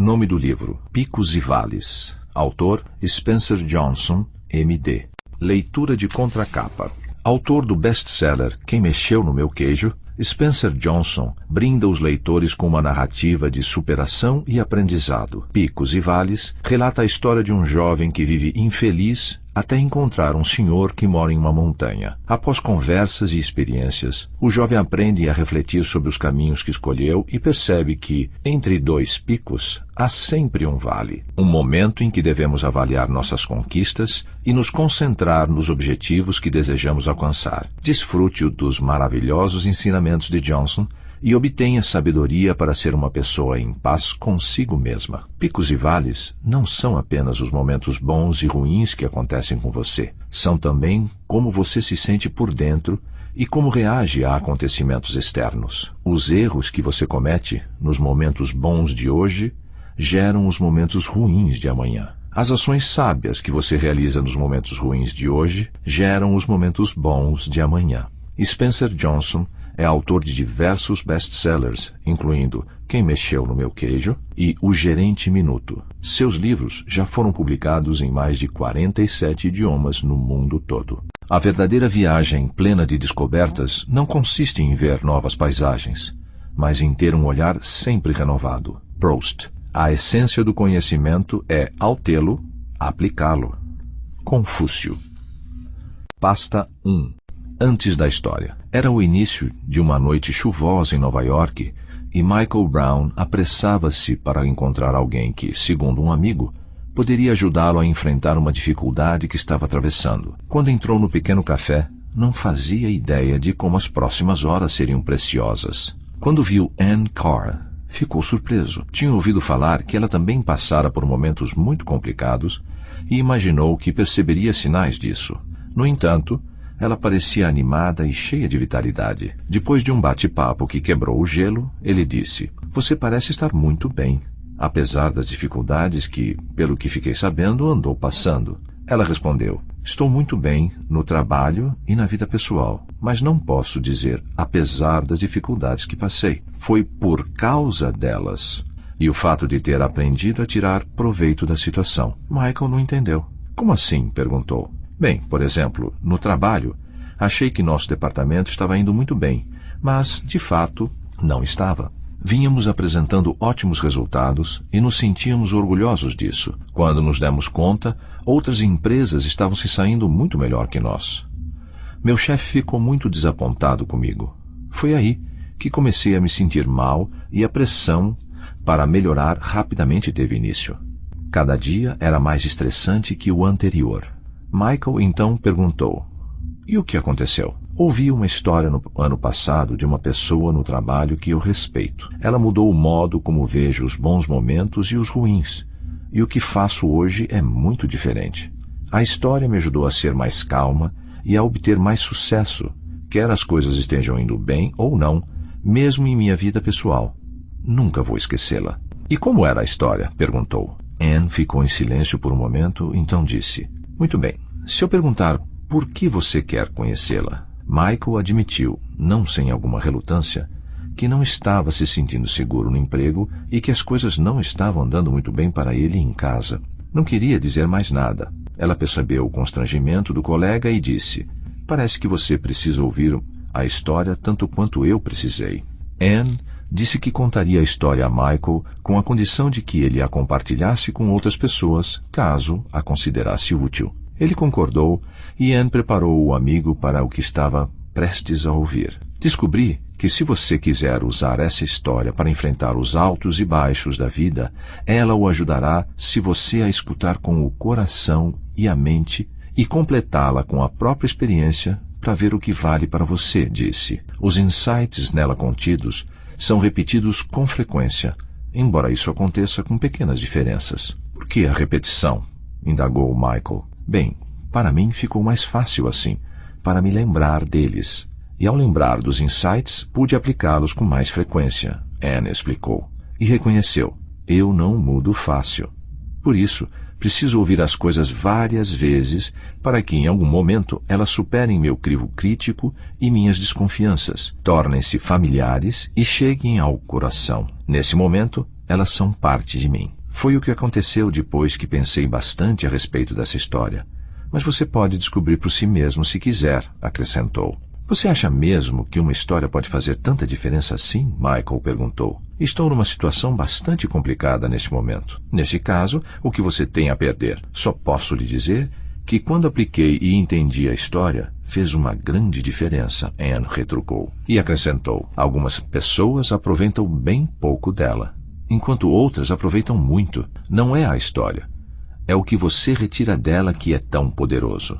Nome do livro: Picos e Vales. Autor: Spencer Johnson, M.D. Leitura de contracapa. Autor do best-seller Quem Mexeu no Meu Queijo, Spencer Johnson brinda os leitores com uma narrativa de superação e aprendizado. Picos e Vales relata a história de um jovem que vive infeliz até encontrar um senhor que mora em uma montanha. Após conversas e experiências, o jovem aprende a refletir sobre os caminhos que escolheu e percebe que, entre dois picos, há sempre um vale. Um momento em que devemos avaliar nossas conquistas e nos concentrar nos objetivos que desejamos alcançar. Desfrute dos maravilhosos ensinamentos de Johnson e obtenha sabedoria para ser uma pessoa em paz consigo mesma. Picos e vales não são apenas os momentos bons e ruins que acontecem com você. São também como você se sente por dentro e como reage a acontecimentos externos. Os erros que você comete nos momentos bons de hoje geram os momentos ruins de amanhã. As ações sábias que você realiza nos momentos ruins de hoje geram os momentos bons de amanhã. Spencer Johnson é autor de diversos best-sellers, incluindo Quem Mexeu no Meu Queijo e O Gerente Minuto. Seus livros já foram publicados em mais de 47 idiomas no mundo todo. A verdadeira viagem plena de descobertas não consiste em ver novas paisagens, mas em ter um olhar sempre renovado. Proust. A essência do conhecimento é, ao tê-lo, aplicá-lo. Confúcio. Pasta 1. Antes da história. Era o início de uma noite chuvosa em Nova York e Michael Brown apressava-se para encontrar alguém que, segundo um amigo, poderia ajudá-lo a enfrentar uma dificuldade que estava atravessando. Quando entrou no pequeno café, não fazia ideia de como as próximas horas seriam preciosas. Quando viu Anne Carr, ficou surpreso. Tinha ouvido falar que ela também passara por momentos muito complicados e imaginou que perceberia sinais disso. No entanto, ela parecia animada e cheia de vitalidade. Depois de um bate-papo que quebrou o gelo, ele disse: "Você parece estar muito bem, apesar das dificuldades que, pelo que fiquei sabendo, andou passando." Ela respondeu: "Estou muito bem no trabalho e na vida pessoal, mas não posso dizer apesar das dificuldades que passei. Foi por causa delas e o fato de ter aprendido a tirar proveito da situação." Michael não entendeu. "Como assim?" perguntou. "Bem, por exemplo, no trabalho, achei que nosso departamento estava indo muito bem, mas, de fato, não estava. Vínhamos apresentando ótimos resultados e nos sentíamos orgulhosos disso. Quando nos demos conta, outras empresas estavam se saindo muito melhor que nós. Meu chefe ficou muito desapontado comigo. Foi aí que comecei a me sentir mal e a pressão para melhorar rapidamente teve início. Cada dia era mais estressante que o anterior." Michael então perguntou: "E o que aconteceu?" "Ouvi uma história no ano passado de uma pessoa no trabalho que eu respeito. Ela mudou o modo como vejo os bons momentos e os ruins, e o que faço hoje é muito diferente. A história me ajudou a ser mais calma e a obter mais sucesso, quer as coisas estejam indo bem ou não, mesmo em minha vida pessoal. Nunca vou esquecê-la." "E como era a história?" perguntou. Anne ficou em silêncio por um momento, então disse: "Muito bem. Se eu perguntar por que você quer conhecê-la?" Michael admitiu, não sem alguma relutância, que não estava se sentindo seguro no emprego e que as coisas não estavam andando muito bem para ele em casa. Não queria dizer mais nada. Ela percebeu o constrangimento do colega e disse: "Parece que você precisa ouvir a história tanto quanto eu precisei." Anne disse que contaria a história a Michael com a condição de que ele a compartilhasse com outras pessoas, caso a considerasse útil. Ele concordou e Anne preparou o amigo para o que estava prestes a ouvir. "Descobri que se você quiser usar essa história para enfrentar os altos e baixos da vida, ela o ajudará se você a escutar com o coração e a mente e completá-la com a própria experiência para ver o que vale para você", disse. "Os insights nela contidos são repetidos com frequência, embora isso aconteça com pequenas diferenças." "Por que a repetição?" indagou Michael. "Bem, para mim ficou mais fácil assim, para me lembrar deles. E ao lembrar dos insights, pude aplicá-los com mais frequência", Anne explicou. E reconheceu: "Eu não mudo fácil. Por isso, Preciso ouvir as coisas várias vezes para que, em algum momento, elas superem meu crivo crítico e minhas desconfianças, tornem-se familiares e cheguem ao coração. Nesse momento, elas são parte de mim. Foi o que aconteceu depois que pensei bastante a respeito dessa história. Mas você pode descobrir por si mesmo se quiser, acrescentou. Você acha mesmo que uma história pode fazer tanta diferença assim? Michael perguntou. Estou numa situação bastante complicada neste momento. Neste caso, o que você tem a perder? Só posso lhe dizer que quando apliquei e entendi a história, fez uma grande diferença, Anne retrucou. E acrescentou, algumas pessoas aproveitam bem pouco dela, enquanto outras aproveitam muito. Não é a história. É o que você retira dela que é tão poderoso.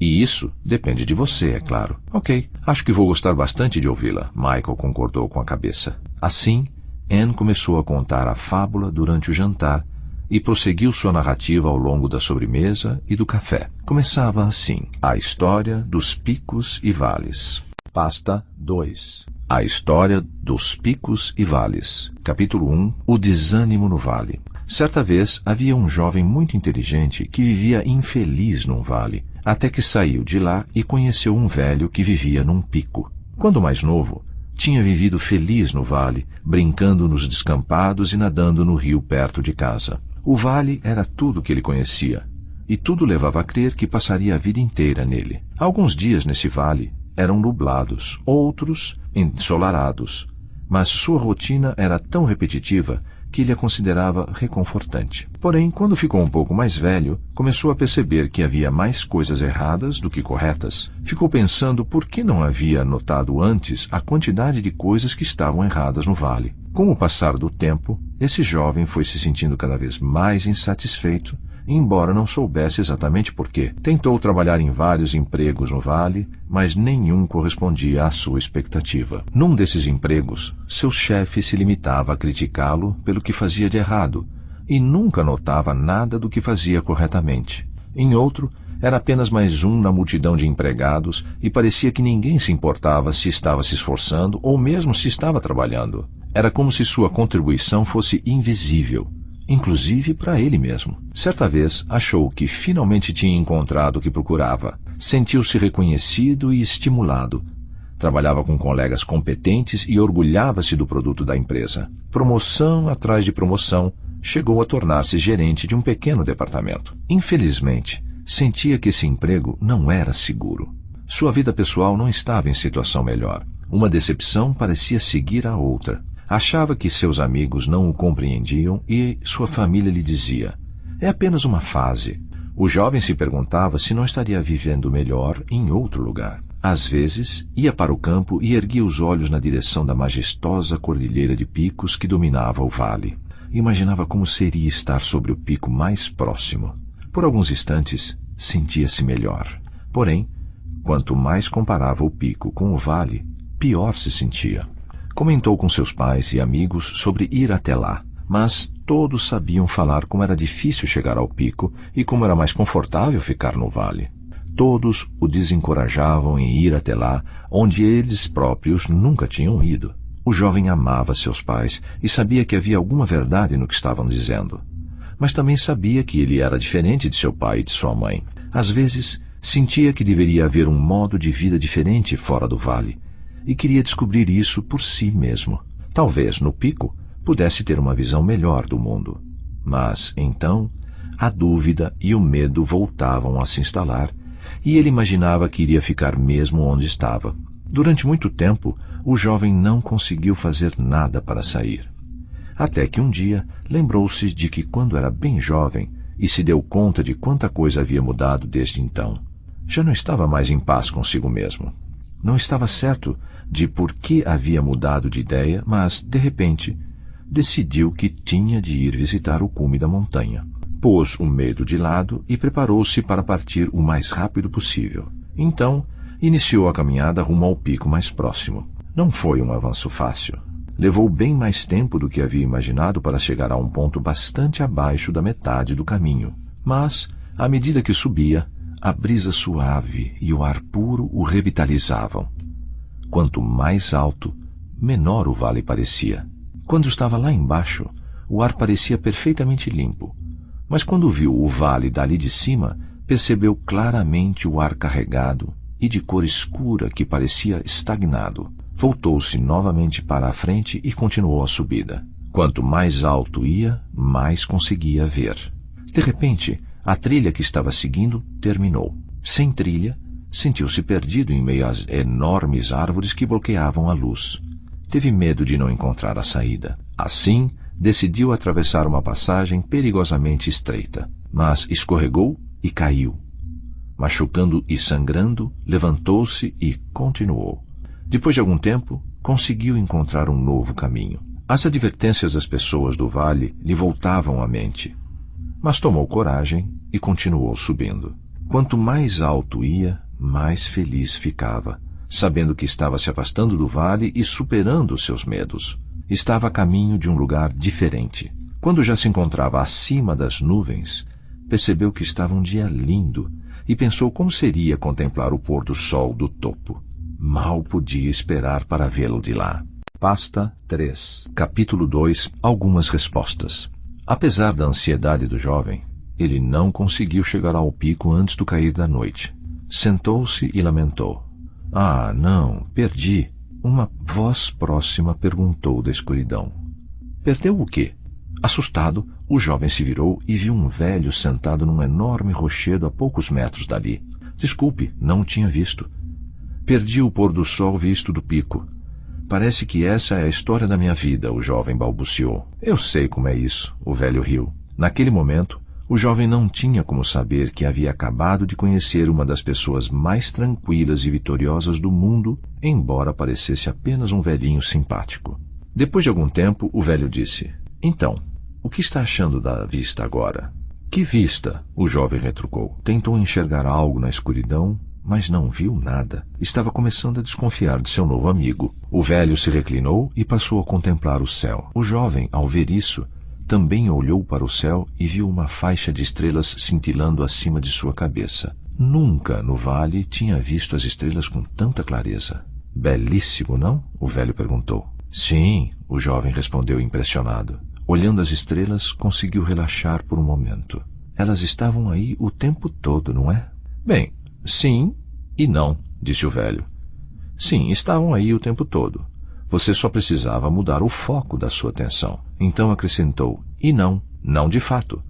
E isso depende de você, é claro. Ok, acho que vou gostar bastante de ouvi-la, Michael concordou com a cabeça. Assim, Anne começou a contar a fábula durante o jantar e prosseguiu sua narrativa ao longo da sobremesa e do café. Começava assim, a história dos picos e vales. Pasta 2. A história dos picos e vales. Capítulo 1. O desânimo no vale. Certa vez, havia um jovem muito inteligente que vivia infeliz num vale, até que saiu de lá e conheceu um velho que vivia num pico. Quando mais novo, tinha vivido feliz no vale, brincando nos descampados e nadando no rio perto de casa. O vale era tudo que ele conhecia, e tudo levava a crer que passaria a vida inteira nele. Alguns dias nesse vale eram nublados, outros ensolarados, mas sua rotina era tão repetitiva que ele a considerava reconfortante. Porém, quando ficou um pouco mais velho, começou a perceber que havia mais coisas erradas do que corretas. Ficou pensando por que não havia notado antes a quantidade de coisas que estavam erradas no vale. Com o passar do tempo, esse jovem foi se sentindo cada vez mais insatisfeito, embora não soubesse exatamente por quê. Tentou trabalhar em vários empregos no vale, mas nenhum correspondia à sua expectativa. Num desses empregos, seu chefe se limitava a criticá-lo pelo que fazia de errado e nunca notava nada do que fazia corretamente. Em outro, era apenas mais um na multidão de empregados e parecia que ninguém se importava se estava se esforçando ou mesmo se estava trabalhando. Era como se sua contribuição fosse invisível, inclusive para ele mesmo. Certa vez, achou que finalmente tinha encontrado o que procurava. Sentiu-se reconhecido e estimulado. Trabalhava com colegas competentes e orgulhava-se do produto da empresa. Promoção atrás de promoção, chegou a tornar-se gerente de um pequeno departamento. Infelizmente, sentia que esse emprego não era seguro. Sua vida pessoal não estava em situação melhor. Uma decepção parecia seguir a outra. Achava que seus amigos não o compreendiam e sua família lhe dizia, é apenas uma fase. O jovem se perguntava se não estaria vivendo melhor em outro lugar. Às vezes, ia para o campo e erguia os olhos na direção da majestosa cordilheira de picos que dominava o vale. Imaginava como seria estar sobre o pico mais próximo. Por alguns instantes, sentia-se melhor. Porém, quanto mais comparava o pico com o vale, pior se sentia. Comentou com seus pais e amigos sobre ir até lá, mas todos sabiam falar como era difícil chegar ao pico e como era mais confortável ficar no vale. Todos o desencorajavam em ir até lá, onde eles próprios nunca tinham ido. O jovem amava seus pais e sabia que havia alguma verdade no que estavam dizendo. Mas também sabia que ele era diferente de seu pai e de sua mãe. Às vezes, sentia que deveria haver um modo de vida diferente fora do vale, e queria descobrir isso por si mesmo. Talvez, no pico, pudesse ter uma visão melhor do mundo. Mas, então, a dúvida e o medo voltavam a se instalar, e ele imaginava que iria ficar mesmo onde estava. Durante muito tempo, o jovem não conseguiu fazer nada para sair. Até que um dia, lembrou-se de que quando era bem jovem, e se deu conta de quanta coisa havia mudado desde então. Já não estava mais em paz consigo mesmo. Não estava certo de por que havia mudado de ideia, mas, de repente, decidiu que tinha de ir visitar o cume da montanha. Pôs o medo de lado e preparou-se para partir o mais rápido possível. Então, iniciou a caminhada rumo ao pico mais próximo. Não foi um avanço fácil. Levou bem mais tempo do que havia imaginado para chegar a um ponto bastante abaixo da metade do caminho. Mas, à medida que subia, a brisa suave e o ar puro o revitalizavam. Quanto mais alto, menor o vale parecia. Quando estava lá embaixo, o ar parecia perfeitamente limpo. Mas quando viu o vale dali de cima, percebeu claramente o ar carregado e de cor escura que parecia estagnado. Voltou-se novamente para a frente e continuou a subida. Quanto mais alto ia, mais conseguia ver. De repente, a trilha que estava seguindo terminou. Sem trilha, sentiu-se perdido em meio às enormes árvores que bloqueavam a luz. Teve medo de não encontrar a saída. Assim, decidiu atravessar uma passagem perigosamente estreita, mas escorregou e caiu. Machucando e sangrando, levantou-se e continuou. Depois de algum tempo, conseguiu encontrar um novo caminho. As advertências das pessoas do vale lhe voltavam à mente, mas tomou coragem e continuou subindo. Quanto mais alto ia, mais feliz ficava, sabendo que estava se afastando do vale e superando seus medos. Estava a caminho de um lugar diferente. Quando já se encontrava acima das nuvens, percebeu que estava um dia lindo e pensou como seria contemplar o pôr do sol do topo. Mal podia esperar para vê-lo de lá. Pasta 3. Capítulo 2. Algumas respostas. Apesar da ansiedade do jovem, ele não conseguiu chegar ao pico antes do cair da noite. Sentou-se e lamentou. Ah, não, perdi. Uma voz próxima perguntou da escuridão. Perdeu o quê? Assustado, o jovem se virou e viu um velho sentado num enorme rochedo a poucos metros dali. Desculpe, não o tinha visto. Perdi o pôr do sol visto do pico. Parece que essa é a história da minha vida, o jovem balbuciou. Eu sei como é isso, o velho riu. Naquele momento, o jovem não tinha como saber que havia acabado de conhecer uma das pessoas mais tranquilas e vitoriosas do mundo, embora parecesse apenas um velhinho simpático. Depois de algum tempo, o velho disse, então, o que está achando da vista agora? Que vista? O jovem retrucou. Tentou enxergar algo na escuridão, mas não viu nada. Estava começando a desconfiar de seu novo amigo. O velho se reclinou e passou a contemplar o céu. O jovem, ao ver isso, também olhou para o céu e viu uma faixa de estrelas cintilando acima de sua cabeça. Nunca no vale tinha visto as estrelas com tanta clareza. Belíssimo, não? O velho perguntou. Sim, o jovem respondeu impressionado. Olhando as estrelas, conseguiu relaxar por um momento. Elas estavam aí o tempo todo, não é? Bem, sim e não, disse o velho. Sim, estavam aí o tempo todo. Você só precisava mudar o foco da sua atenção. Então acrescentou, e não, não de fato.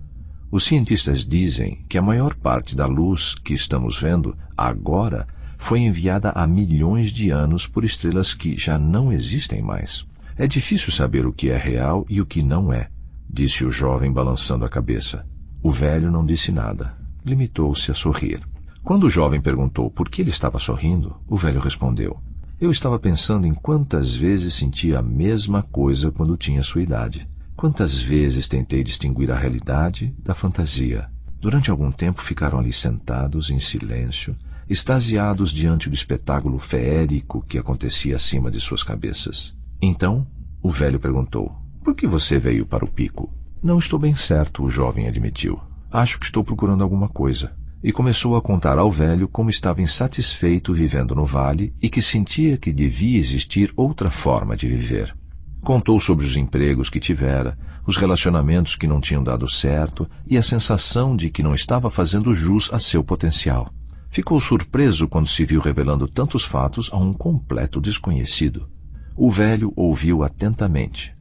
Os cientistas dizem que a maior parte da luz que estamos vendo agora foi enviada há milhões de anos por estrelas que já não existem mais. É difícil saber o que é real e o que não é, disse o jovem balançando a cabeça. O velho não disse nada. Limitou-se a sorrir. Quando o jovem perguntou por que ele estava sorrindo, o velho respondeu, eu estava pensando em quantas vezes sentia a mesma coisa quando tinha sua idade. Quantas vezes tentei distinguir a realidade da fantasia. Durante algum tempo ficaram ali sentados, em silêncio, extasiados diante do espetáculo feérico que acontecia acima de suas cabeças. Então, o velho perguntou, por que você veio para o pico? Não estou bem certo, o jovem admitiu. Acho que estou procurando alguma coisa. E começou a contar ao velho como estava insatisfeito vivendo no vale e que sentia que devia existir outra forma de viver. Contou sobre os empregos que tivera, os relacionamentos que não tinham dado certo e a sensação de que não estava fazendo jus a seu potencial. Ficou surpreso quando se viu revelando tantos fatos a um completo desconhecido. O velho ouviu atentamente.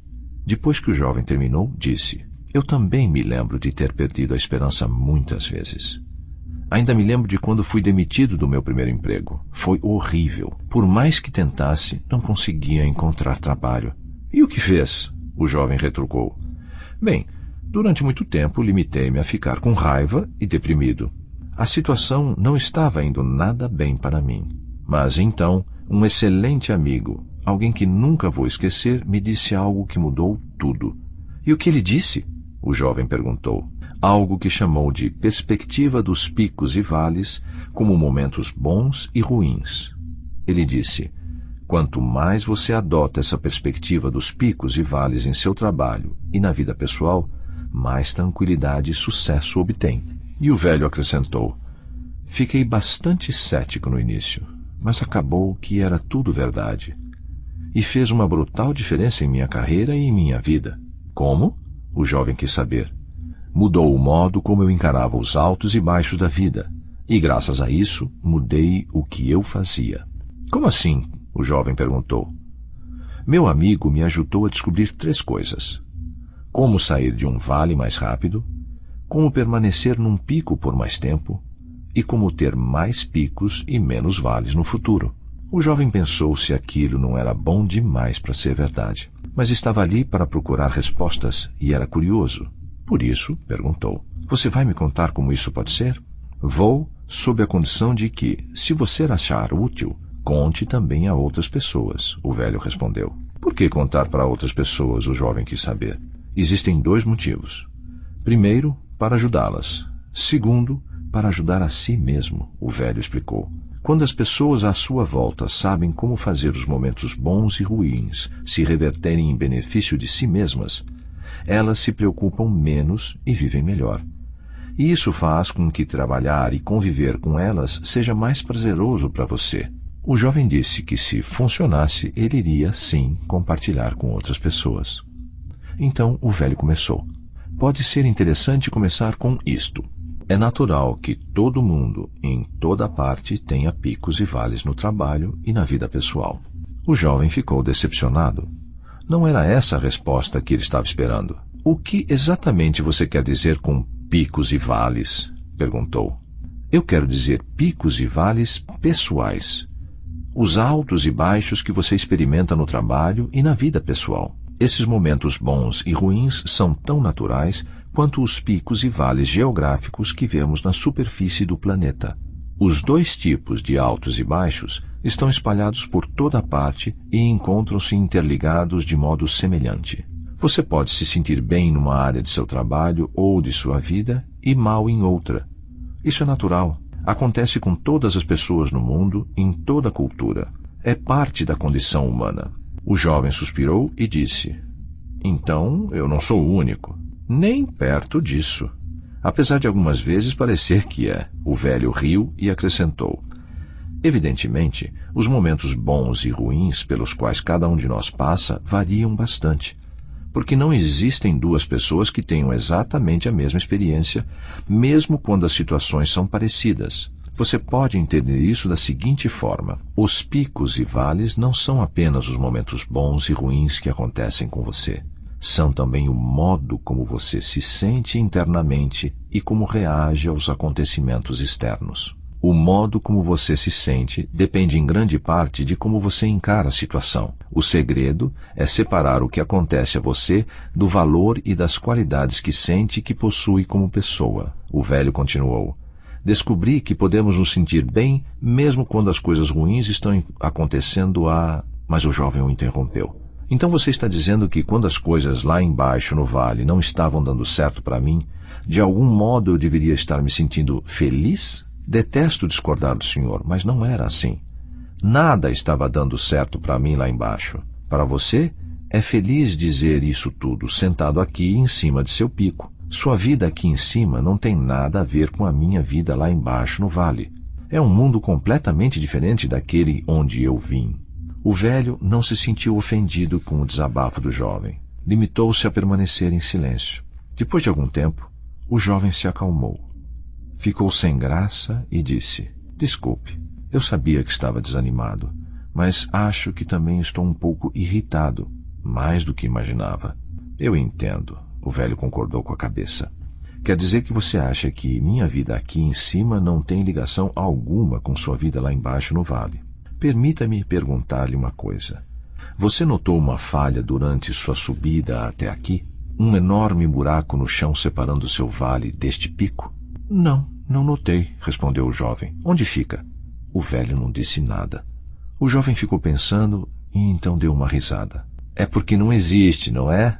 Depois que o jovem terminou, disse, eu também me lembro de ter perdido a esperança muitas vezes. Ainda me lembro de quando fui demitido do meu primeiro emprego. Foi horrível. Por mais que tentasse, não conseguia encontrar trabalho. E o que fez? O jovem retrucou. Bem, durante muito tempo limitei-me a ficar com raiva e deprimido. A situação não estava indo nada bem para mim. Mas então, um excelente amigo, alguém que nunca vou esquecer, me disse algo que mudou tudo. E o que ele disse? O jovem perguntou. Algo que chamou de perspectiva dos picos e vales como momentos bons e ruins. Ele disse, quanto mais você adota essa perspectiva dos picos e vales em seu trabalho e na vida pessoal, mais tranquilidade e sucesso obtém. E o velho acrescentou, fiquei bastante cético no início, mas acabou que era tudo verdade. E fez uma brutal diferença em minha carreira e em minha vida. Como? O jovem quis saber. Mudou o modo como eu encarava os altos e baixos da vida, e graças a isso mudei o que eu fazia. Como assim? O jovem perguntou. Meu amigo me ajudou a descobrir 3 coisas. Como sair de um vale mais rápido, como permanecer num pico por mais tempo e como ter mais picos e menos vales no futuro. O jovem pensou se aquilo não era bom demais para ser verdade, mas estava ali para procurar respostas e era curioso. Por isso, perguntou, você vai me contar como isso pode ser? Vou, sob a condição de que, se você achar útil, conte também a outras pessoas, o velho respondeu. Por que contar para outras pessoas? O jovem quis saber. Existem 2 motivos. Primeiro, para ajudá-las. Segundo, para ajudar a si mesmo, o velho explicou. Quando as pessoas à sua volta sabem como fazer os momentos bons e ruins se reverterem em benefício de si mesmas, elas se preocupam menos e vivem melhor. E isso faz com que trabalhar e conviver com elas seja mais prazeroso para você. O jovem disse que se funcionasse, ele iria, sim, compartilhar com outras pessoas. Então o velho começou. Pode ser interessante começar com isto. É natural que todo mundo, em toda parte, tenha picos e vales no trabalho e na vida pessoal. O jovem ficou decepcionado. Não era essa a resposta que ele estava esperando. O que exatamente você quer dizer com picos e vales? Perguntou. Eu quero dizer picos e vales pessoais. Os altos e baixos que você experimenta no trabalho e na vida pessoal. Esses momentos bons e ruins são tão naturais quanto os picos e vales geográficos que vemos na superfície do planeta. Os 2 tipos de altos e baixos estão espalhados por toda parte e encontram-se interligados de modo semelhante. Você pode se sentir bem numa área de seu trabalho ou de sua vida e mal em outra. Isso é natural. Acontece com todas as pessoas no mundo, em toda a cultura. É parte da condição humana. O jovem suspirou e disse, então eu não sou o único. Nem perto disso. Apesar de algumas vezes parecer que é. O velho riu e acrescentou. Evidentemente, os momentos bons e ruins pelos quais cada um de nós passa variam bastante. Porque não existem 2 pessoas que tenham exatamente a mesma experiência, mesmo quando as situações são parecidas. Você pode entender isso da seguinte forma. Os picos e vales não são apenas os momentos bons e ruins que acontecem com você. São também o modo como você se sente internamente e como reage aos acontecimentos externos. O modo como você se sente depende em grande parte de como você encara a situação. O segredo é separar o que acontece a você do valor e das qualidades que sente e que possui como pessoa. O velho continuou. Descobri que podemos nos sentir bem mesmo quando as coisas ruins estão acontecendo Mas o jovem o interrompeu. Então você está dizendo que quando as coisas lá embaixo no vale não estavam dando certo para mim, de algum modo eu deveria estar me sentindo feliz? Detesto discordar do senhor, mas não era assim. Nada estava dando certo para mim lá embaixo. Para você, é feliz dizer isso tudo sentado aqui em cima de seu pico. Sua vida aqui em cima não tem nada a ver com a minha vida lá embaixo no vale. É um mundo completamente diferente daquele onde eu vim. O velho não se sentiu ofendido com o desabafo do jovem. Limitou-se a permanecer em silêncio. Depois de algum tempo, o jovem se acalmou. Ficou sem graça e disse, desculpe, eu sabia que estava desanimado, mas acho que também estou um pouco irritado, mais do que imaginava. Eu entendo, o velho concordou com a cabeça. Quer dizer que você acha que minha vida aqui em cima não tem ligação alguma com sua vida lá embaixo no vale? Permita-me perguntar-lhe uma coisa. Você notou uma falha durante sua subida até aqui? Um enorme buraco no chão separando seu vale deste pico? Não notei, respondeu o jovem. Onde fica? O velho não disse nada. O jovem ficou pensando e então deu uma risada. É porque não existe, não é?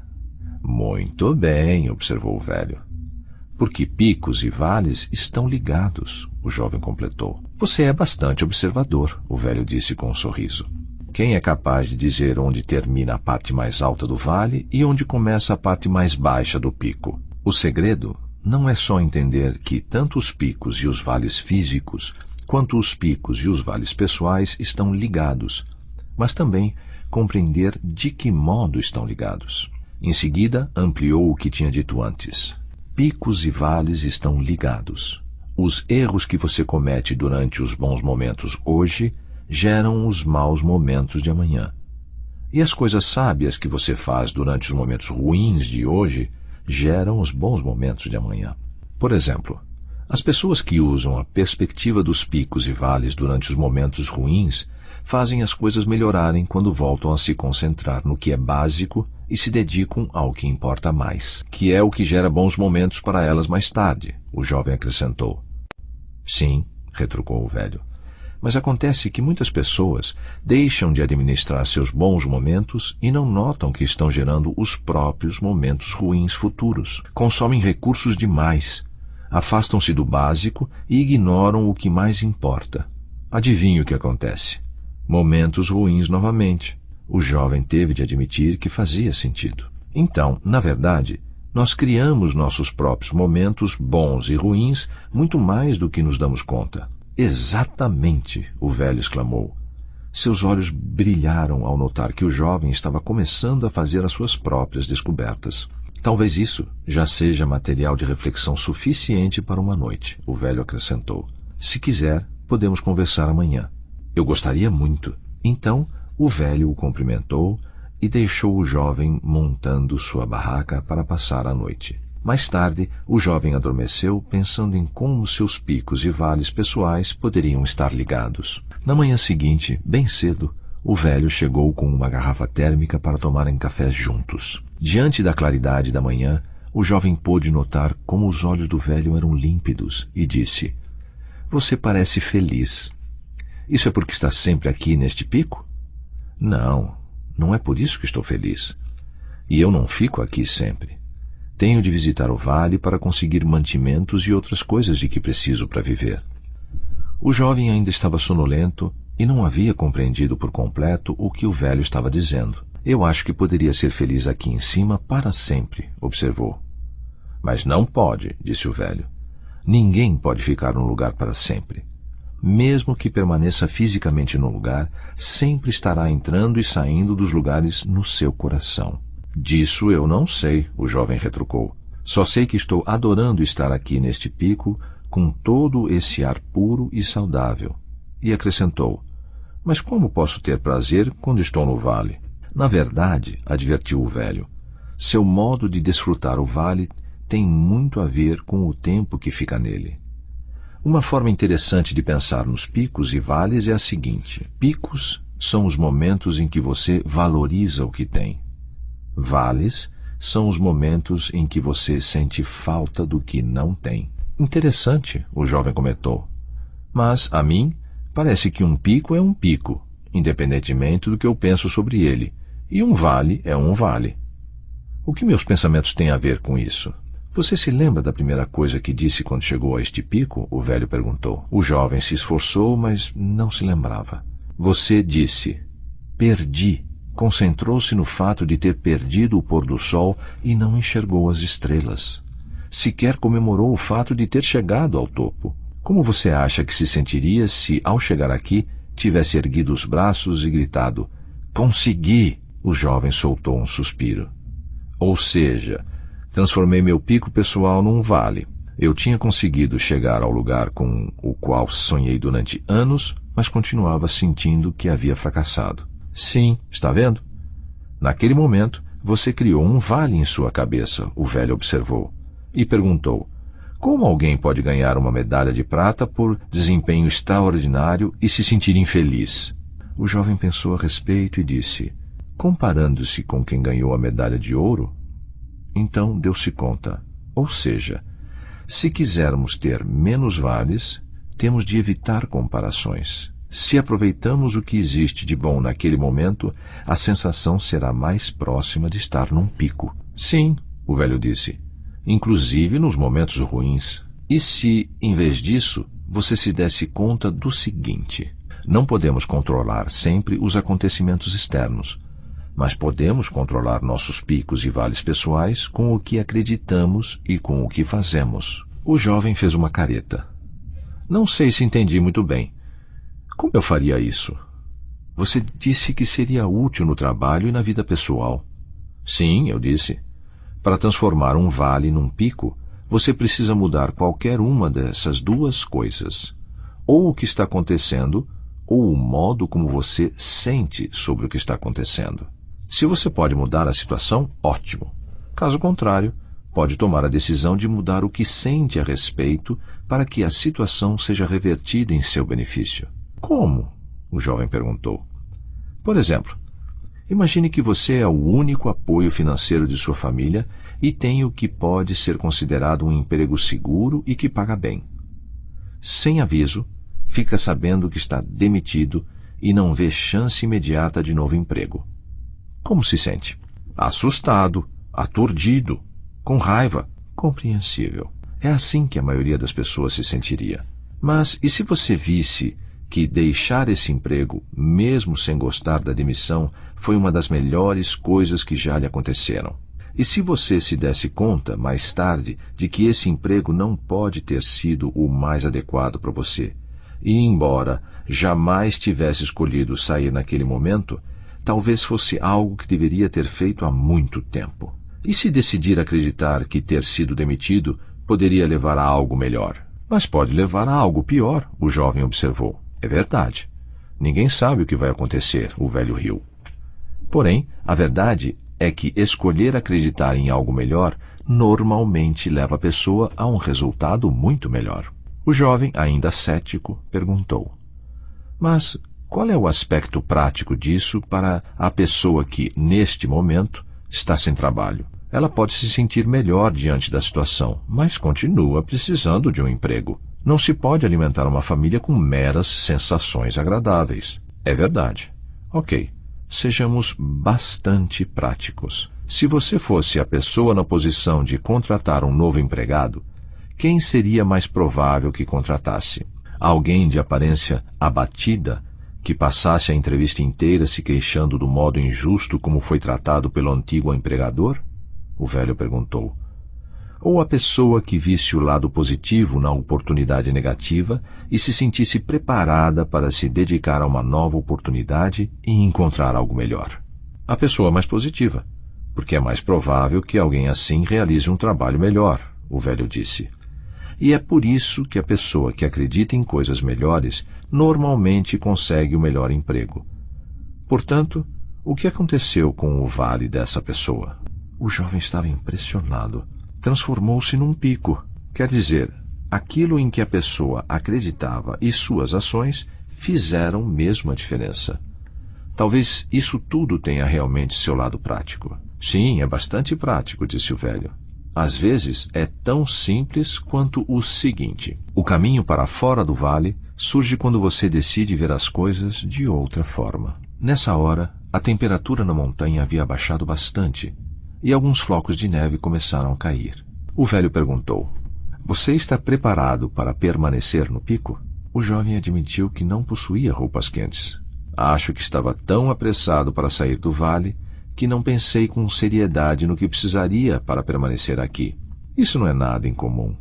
Muito bem, observou o velho. Porque picos e vales estão ligados, o jovem completou. Você é bastante observador, o velho disse com um sorriso. Quem é capaz de dizer onde termina a parte mais alta do vale e onde começa a parte mais baixa do pico? O segredo não é só entender que tanto os picos e os vales físicos, quanto os picos e os vales pessoais estão ligados, mas também compreender de que modo estão ligados. Em seguida, ampliou o que tinha dito antes. Picos e vales estão ligados. Os erros que você comete durante os bons momentos hoje geram os maus momentos de amanhã. E as coisas sábias que você faz durante os momentos ruins de hoje geram os bons momentos de amanhã. Por exemplo, as pessoas que usam a perspectiva dos picos e vales durante os momentos ruins fazem as coisas melhorarem quando voltam a se concentrar no que é básico e se dedicam ao que importa mais, que é o que gera bons momentos para elas mais tarde, o jovem acrescentou. Sim, retrucou o velho. Mas acontece que muitas pessoas deixam de administrar seus bons momentos e não notam que estão gerando os próprios momentos ruins futuros. Consomem recursos demais, afastam-se do básico e ignoram o que mais importa. Adivinhe o que acontece? Momentos ruins novamente. O jovem teve de admitir que fazia sentido. Então, na verdade, nós criamos nossos próprios momentos bons e ruins muito mais do que nos damos conta. Exatamente, o velho exclamou. Seus olhos brilharam ao notar que o jovem estava começando a fazer as suas próprias descobertas. Talvez isso já seja material de reflexão suficiente para uma noite, o velho acrescentou. Se quiser, podemos conversar amanhã. Eu gostaria muito. Então, o velho o cumprimentou e deixou o jovem montando sua barraca para passar a noite. Mais tarde, o jovem adormeceu pensando em como seus picos e vales pessoais poderiam estar ligados. Na manhã seguinte, bem cedo, o velho chegou com uma garrafa térmica para tomarem café juntos. Diante da claridade da manhã, o jovem pôde notar como os olhos do velho eram límpidos e disse: "Você parece feliz. Isso é porque está sempre aqui neste pico?" "Não, não é por isso que estou feliz. E eu não fico aqui sempre. Tenho de visitar o vale para conseguir mantimentos e outras coisas de que preciso para viver." O jovem ainda estava sonolento e não havia compreendido por completo o que o velho estava dizendo. "Eu acho que poderia ser feliz aqui em cima para sempre", observou. "Mas não pode", disse o velho. "Ninguém pode ficar num lugar para sempre. Mesmo que permaneça fisicamente no lugar, sempre estará entrando e saindo dos lugares no seu coração." "Disso eu não sei", o jovem retrucou. "Só sei que estou adorando estar aqui neste pico com todo esse ar puro e saudável." E acrescentou: "Mas como posso ter prazer quando estou no vale?" "Na verdade", advertiu o velho, "seu modo de desfrutar o vale tem muito a ver com o tempo que fica nele. Uma forma interessante de pensar nos picos e vales é a seguinte: picos são os momentos em que você valoriza o que tem. Vales são os momentos em que você sente falta do que não tem." "Interessante", o jovem comentou. "Mas, a mim, parece que um pico é um pico, independentemente do que eu penso sobre ele, e um vale é um vale. O que meus pensamentos têm a ver com isso?" "Você se lembra da primeira coisa que disse quando chegou a este pico?" o velho perguntou. O jovem se esforçou, mas não se lembrava. "Você disse: 'Perdi.' Concentrou-se no fato de ter perdido o pôr do sol e não enxergou as estrelas. Sequer comemorou o fato de ter chegado ao topo. Como você acha que se sentiria se, ao chegar aqui, tivesse erguido os braços e gritado: 'Consegui!'" O jovem soltou um suspiro. "Ou seja, transformei meu pico pessoal num vale. Eu tinha conseguido chegar ao lugar com o qual sonhei durante anos, mas continuava sentindo que havia fracassado." "Sim, está vendo? Naquele momento, você criou um vale em sua cabeça", o velho observou, e perguntou: "Como alguém pode ganhar uma medalha de prata por desempenho extraordinário e se sentir infeliz?" O jovem pensou a respeito e disse: "Comparando-se com quem ganhou a medalha de ouro?" Então deu-se conta. Ou seja, se quisermos ter menos vales, temos de evitar comparações. Se aproveitamos o que existe de bom naquele momento, a sensação será mais próxima de estar num pico. "Sim", o velho disse, "inclusive nos momentos ruins. E se, em vez disso, você se desse conta do seguinte: não podemos controlar sempre os acontecimentos externos, mas podemos controlar nossos picos e vales pessoais com o que acreditamos e com o que fazemos." O jovem fez uma careta. "Não sei se entendi muito bem. Como eu faria isso?" "Você disse que seria útil no trabalho e na vida pessoal." "Sim", eu disse. "Para transformar um vale num pico, Você precisa mudar qualquer uma dessas duas coisas. Ou o que está acontecendo, ou o modo como você sente sobre o que está acontecendo. Se você pode mudar a situação, ótimo. Caso contrário, pode tomar a decisão de mudar o que sente a respeito para que a situação seja revertida em seu benefício. Como? O jovem perguntou. Por exemplo, imagine que você é o único apoio financeiro de sua família e tem o que pode ser considerado um emprego seguro e que paga bem. Sem aviso, fica sabendo que está demitido e não vê chance imediata de novo emprego. Como se sente? Assustado, aturdido, com raiva. Compreensível. É assim que a maioria das pessoas se sentiria. Mas e se você visse que deixar esse emprego, mesmo sem gostar da demissão, foi uma das melhores coisas que já lhe aconteceram? E se você se desse conta, mais tarde, de que esse emprego não pode ter sido o mais adequado para você, e embora jamais tivesse escolhido sair naquele momento, talvez fosse algo que deveria ter feito há muito tempo. E se decidir acreditar que ter sido demitido poderia levar a algo melhor? Mas pode levar a algo pior, o jovem observou. É verdade. Ninguém sabe o que vai acontecer, o velho riu. Porém, a verdade é que escolher acreditar em algo melhor normalmente leva a pessoa a um resultado muito melhor. O jovem, ainda cético, perguntou: mas qual é o aspecto prático disso para a pessoa que, neste momento, está sem trabalho? Ela pode se sentir melhor diante da situação, mas continua precisando de um emprego. Não se pode alimentar uma família com meras sensações agradáveis. É verdade. Ok, sejamos bastante práticos. Se você fosse a pessoa na posição de contratar um novo empregado, quem seria mais provável que contratasse? Alguém de aparência abatida, que passasse a entrevista inteira se queixando do modo injusto como foi tratado pelo antigo empregador? O velho perguntou. Ou a pessoa que visse o lado positivo na oportunidade negativa e se sentisse preparada para se dedicar a uma nova oportunidade e encontrar algo melhor? A pessoa mais positiva, porque é mais provável que alguém assim realize um trabalho melhor, o velho disse. E é por isso que a pessoa que acredita em coisas melhores normalmente consegue o melhor emprego. Portanto, o que aconteceu com o vale dessa pessoa? O jovem estava impressionado. Transformou-se num pico. Quer dizer, aquilo em que a pessoa acreditava e suas ações fizeram mesmo a diferença. Talvez isso tudo tenha realmente seu lado prático. Sim, é bastante prático, disse o velho. Às vezes é tão simples quanto o seguinte: o caminho para fora do vale surge quando você decide ver as coisas de outra forma. Nessa hora, a temperatura na montanha havia abaixado bastante e alguns flocos de neve começaram a cair. O velho perguntou: você está preparado para permanecer no pico? O jovem admitiu que não possuía roupas quentes. Acho que estava tão apressado para sair do vale que não pensei com seriedade no que precisaria para permanecer aqui. Isso não é nada incomum.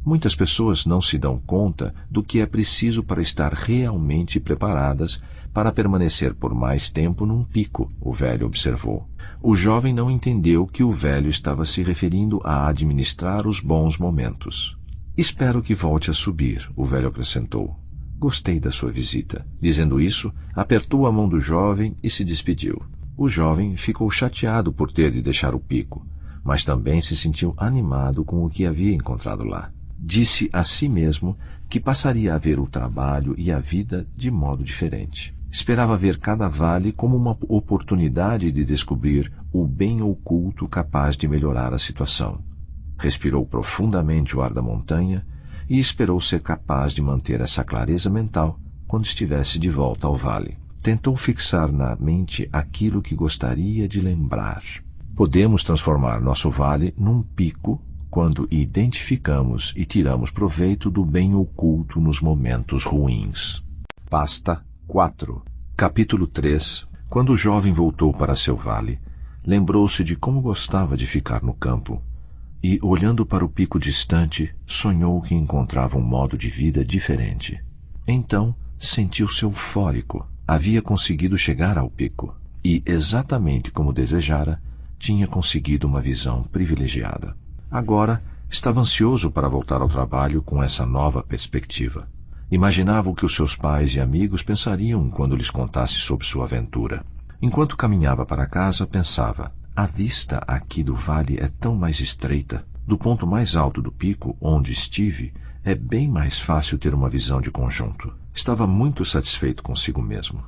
Muitas pessoas não se dão conta do que é preciso para estar realmente preparadas para permanecer por mais tempo num pico, o velho observou. O jovem não entendeu que o velho estava se referindo a administrar os bons momentos. Espero que volte a subir, o velho acrescentou. Gostei da sua visita. Dizendo isso, apertou a mão do jovem e se despediu. O jovem ficou chateado por ter de deixar o pico, mas também se sentiu animado com o que havia encontrado lá. Disse a si mesmo que passaria a ver o trabalho e a vida de modo diferente. Esperava ver cada vale como uma oportunidade de descobrir o bem oculto capaz de melhorar a situação. Respirou profundamente o ar da montanha e esperou ser capaz de manter essa clareza mental quando estivesse de volta ao vale. Tentou fixar na mente aquilo que gostaria de lembrar. Podemos transformar nosso vale num pico quando identificamos e tiramos proveito do bem oculto nos momentos ruins. Pasta 4. Capítulo 3. Quando o jovem voltou para seu vale, lembrou-se de como gostava de ficar no campo e, olhando para o pico distante, sonhou que encontrava um modo de vida diferente. Então, sentiu-se eufórico. Havia conseguido chegar ao pico e, exatamente como desejara, tinha conseguido uma visão privilegiada. Agora, Estava ansioso para voltar ao trabalho com essa nova perspectiva. Imaginava o que os seus pais e amigos pensariam quando lhes contasse sobre sua aventura. Enquanto caminhava para casa, pensava: a vista aqui do vale é tão mais estreita. Do ponto mais alto do pico, onde estive, é bem mais fácil ter uma visão de conjunto. Estava muito satisfeito consigo mesmo.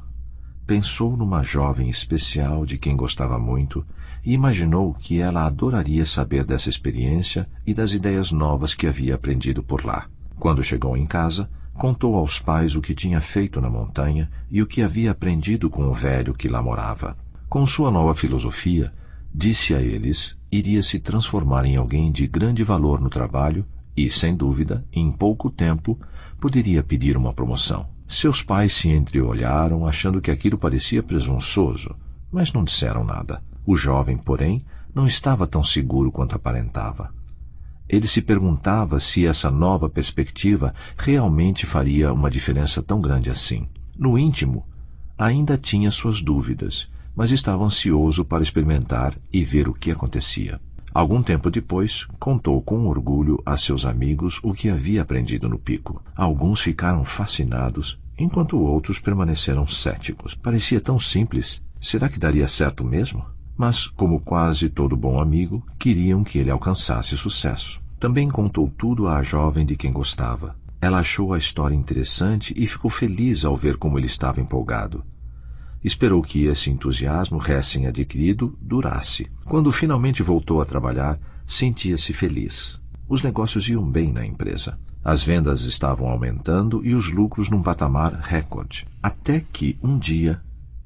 Pensou numa jovem especial de quem gostava muito e imaginou que ela adoraria saber dessa experiência e das ideias novas que havia aprendido por lá. Quando chegou em casa, contou aos pais o que tinha feito na montanha e o que havia aprendido com o velho que lá morava. Com sua nova filosofia, disse a eles, iria se transformar em alguém de grande valor no trabalho e, sem dúvida, em pouco tempo, poderia pedir uma promoção. Seus pais se entreolharam, achando que aquilo parecia presunçoso, mas não disseram nada. O jovem, porém, não estava tão seguro quanto aparentava. Ele se perguntava se essa nova perspectiva realmente faria uma diferença tão grande assim. No íntimo, ainda tinha suas dúvidas, mas estava ansioso para experimentar e ver o que acontecia. Algum tempo depois, contou com orgulho a seus amigos o que havia aprendido no pico. Alguns ficaram fascinados, enquanto outros permaneceram céticos. Parecia tão simples. Será que daria certo mesmo? Mas, como quase todo bom amigo, queriam que ele alcançasse sucesso. Também contou tudo à jovem de quem gostava. Ela achou a história interessante e ficou feliz ao ver como ele estava empolgado. Esperou que esse entusiasmo recém-adquirido durasse. Quando finalmente voltou a trabalhar, sentia-se feliz. Os negócios iam bem na empresa. As vendas estavam aumentando e os lucros num patamar recorde. Até que, um dia,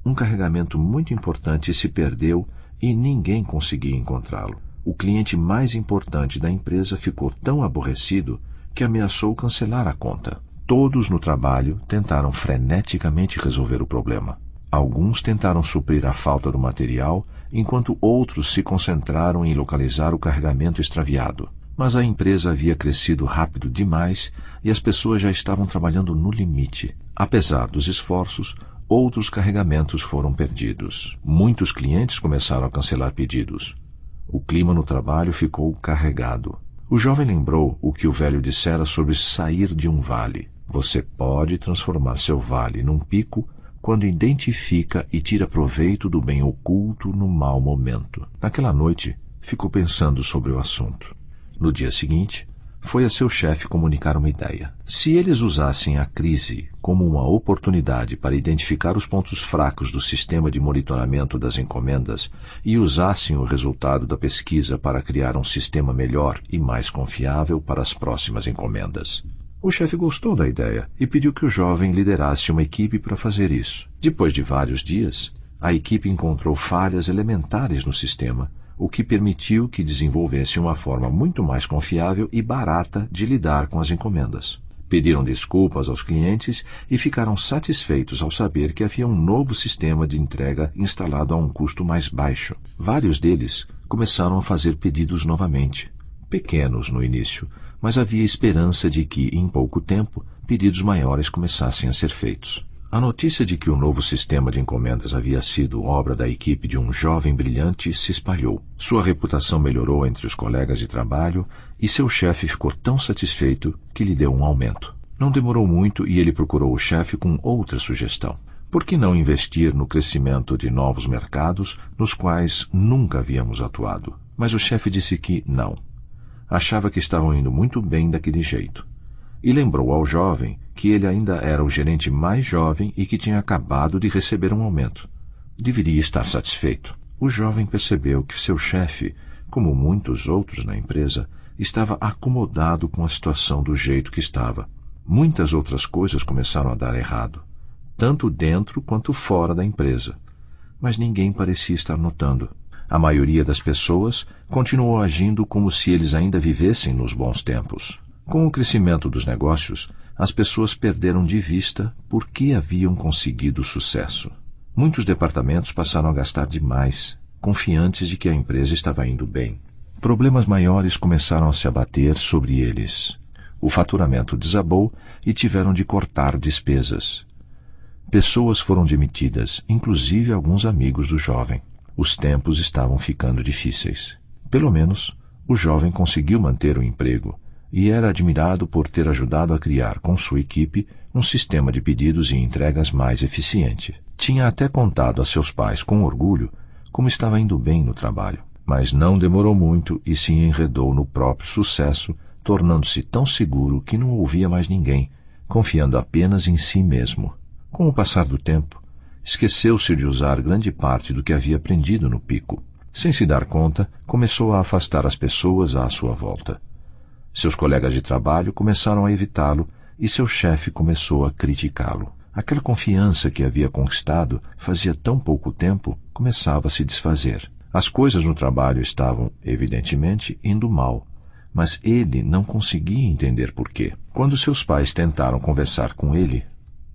um carregamento muito importante se perdeu e ninguém conseguia encontrá-lo. O cliente mais importante da empresa ficou tão aborrecido que ameaçou cancelar a conta. Todos no trabalho tentaram freneticamente resolver o problema. Alguns tentaram suprir a falta do material, enquanto outros se concentraram em localizar o carregamento extraviado. Mas a empresa havia crescido rápido demais e as pessoas já estavam trabalhando no limite. Apesar dos esforços, outros carregamentos foram perdidos. Muitos clientes começaram a cancelar pedidos. O clima no trabalho ficou carregado. O jovem lembrou o que o velho dissera sobre sair de um vale. Você pode transformar seu vale num pico quando identifica e tira proveito do bem oculto no mau momento. Naquela noite, ficou pensando sobre o assunto. No dia seguinte, foi a seu chefe comunicar uma ideia. Se eles usassem a crise como uma oportunidade para identificar os pontos fracos do sistema de monitoramento das encomendas e usassem o resultado da pesquisa para criar um sistema melhor e mais confiável para as próximas encomendas. O chefe gostou da ideia e pediu que o jovem liderasse uma equipe para fazer isso. Depois de vários dias, a equipe encontrou falhas elementares no sistema, o que permitiu que desenvolvesse uma forma muito mais confiável e barata de lidar com as encomendas. Pediram desculpas aos clientes e ficaram satisfeitos ao saber que havia um novo sistema de entrega instalado a um custo mais baixo. Vários deles começaram a fazer pedidos novamente, pequenos no início, mas havia esperança de que, em pouco tempo, pedidos maiores começassem a ser feitos. A notícia de que o novo sistema de encomendas havia sido obra da equipe de um jovem brilhante se espalhou. Sua reputação melhorou entre os colegas de trabalho e seu chefe ficou tão satisfeito que lhe deu um aumento. Não demorou muito e ele procurou o chefe com outra sugestão. Por que não investir no crescimento de novos mercados nos quais nunca havíamos atuado? Mas o chefe disse que não. Achava que estavam indo muito bem daquele jeito. E lembrou ao jovem que ele ainda era o gerente mais jovem e que tinha acabado de receber um aumento. Deveria estar satisfeito. O jovem percebeu que seu chefe, como muitos outros na empresa, estava acomodado com a situação do jeito que estava. Muitas outras coisas começaram a dar errado, tanto dentro quanto fora da empresa. Mas ninguém parecia estar notando. A maioria das pessoas continuou agindo como se eles ainda vivessem nos bons tempos. Com o crescimento dos negócios, as pessoas perderam de vista por que haviam conseguido sucesso. Muitos departamentos passaram a gastar demais, confiantes de que a empresa estava indo bem. Problemas maiores começaram a se abater sobre eles. O faturamento desabou e tiveram de cortar despesas. Pessoas foram demitidas, inclusive alguns amigos do jovem. Os tempos estavam ficando difíceis. Pelo menos, O jovem conseguiu manter o emprego e era admirado por ter ajudado a criar com sua equipe um sistema de pedidos e entregas mais eficiente. Tinha até contado a seus pais com orgulho como estava indo bem no trabalho, mas não demorou muito e se enredou no próprio sucesso, tornando-se tão seguro que não ouvia mais ninguém, confiando apenas em si mesmo. Com o passar do tempo, esqueceu-se de usar grande parte do que havia aprendido no pico. Sem se dar conta, começou a afastar as pessoas à sua volta. Seus colegas de trabalho começaram a evitá-lo e seu chefe começou a criticá-lo. Aquela confiança que havia conquistado fazia tão pouco tempo começava a se desfazer. As coisas no trabalho estavam, evidentemente, indo mal, mas ele não conseguia entender por quê. Quando seus pais tentaram conversar com ele,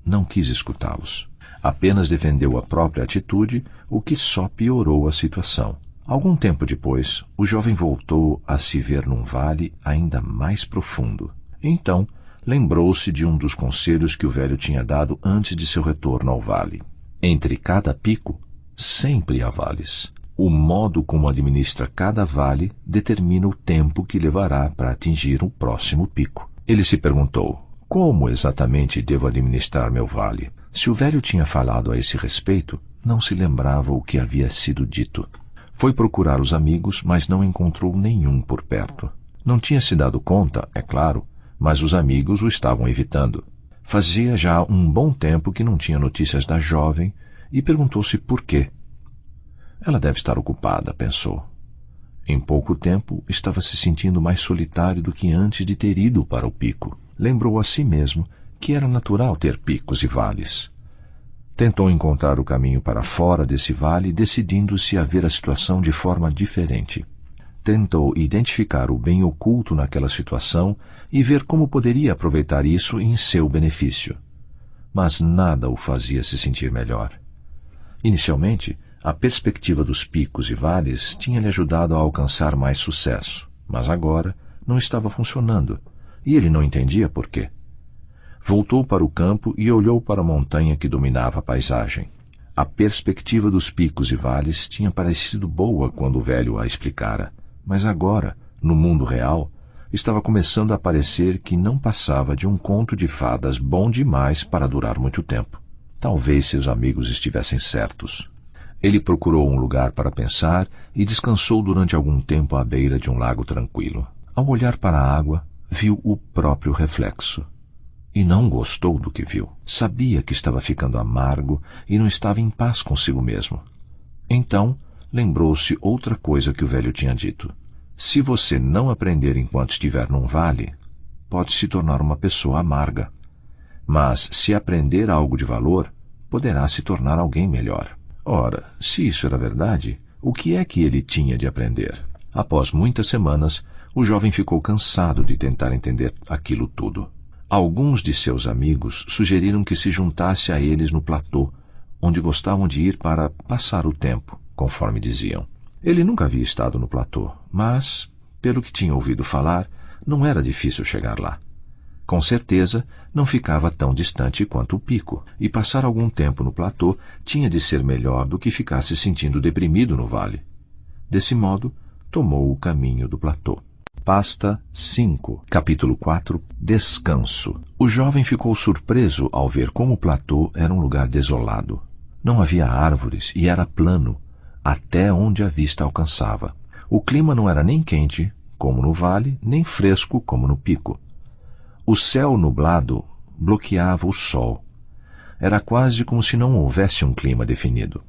não quis escutá-los. Apenas defendeu a própria atitude, o que só piorou a situação. Algum tempo depois, o jovem voltou a se ver num vale ainda mais profundo. Então, lembrou-se de um dos conselhos que o velho tinha dado antes de seu retorno ao vale. Entre cada pico, sempre há vales. O modo como administra cada vale determina o tempo que levará para atingir o próximo pico. Ele se perguntou, como exatamente devo administrar meu vale? Se o velho tinha falado a esse respeito, não se lembrava o que havia sido dito. Foi procurar os amigos, mas não encontrou nenhum por perto. Não tinha se dado conta, é claro, mas os amigos o estavam evitando. Fazia já um bom tempo que não tinha notícias da jovem e perguntou-se por quê. Ela deve estar ocupada, pensou. Em pouco tempo, estava se sentindo mais solitário do que antes de ter ido para o pico. Lembrou a si mesmo que era natural ter picos e vales. Tentou encontrar o caminho para fora desse vale, decidindo-se a ver a situação de forma diferente. Tentou identificar o bem oculto naquela situação e ver como poderia aproveitar isso em seu benefício. Mas nada o fazia se sentir melhor. Inicialmente, a perspectiva dos picos e vales tinha lhe ajudado a alcançar mais sucesso, mas agora não estava funcionando, e ele não entendia por quê. Voltou para o campo e olhou para a montanha que dominava a paisagem. A perspectiva dos picos e vales tinha parecido boa quando o velho a explicara, mas agora, no mundo real, estava começando a parecer que não passava de um conto de fadas bom demais para durar muito tempo. Talvez seus amigos estivessem certos. Ele procurou um lugar para pensar e descansou durante algum tempo à beira de um lago tranquilo. Ao olhar para a água, viu o próprio reflexo. E não gostou do que viu. Sabia que estava ficando amargo e não estava em paz consigo mesmo. Então, lembrou-se outra coisa que o velho tinha dito. Se você não aprender enquanto estiver num vale, pode se tornar uma pessoa amarga. Mas, se aprender algo de valor, poderá se tornar alguém melhor. Ora, se isso era verdade, o que é que ele tinha de aprender? Após muitas semanas, o jovem ficou cansado de tentar entender aquilo tudo. Alguns de seus amigos sugeriram que se juntasse a eles no platô, onde gostavam de ir para passar o tempo, conforme diziam. Ele nunca havia estado no platô, mas, pelo que tinha ouvido falar, não era difícil chegar lá. Com certeza, não ficava tão distante quanto o pico, e passar algum tempo no platô tinha de ser melhor do que ficar se sentindo deprimido no vale. Desse modo, tomou o caminho do platô. Pasta 5, capítulo 4, Descanso. O jovem ficou surpreso ao ver como o platô era um lugar desolado. Não havia árvores e era plano, até onde a vista alcançava. O clima não era nem quente, como no vale, nem fresco, como no pico. O céu nublado bloqueava o sol. Era quase como se não houvesse um clima definido.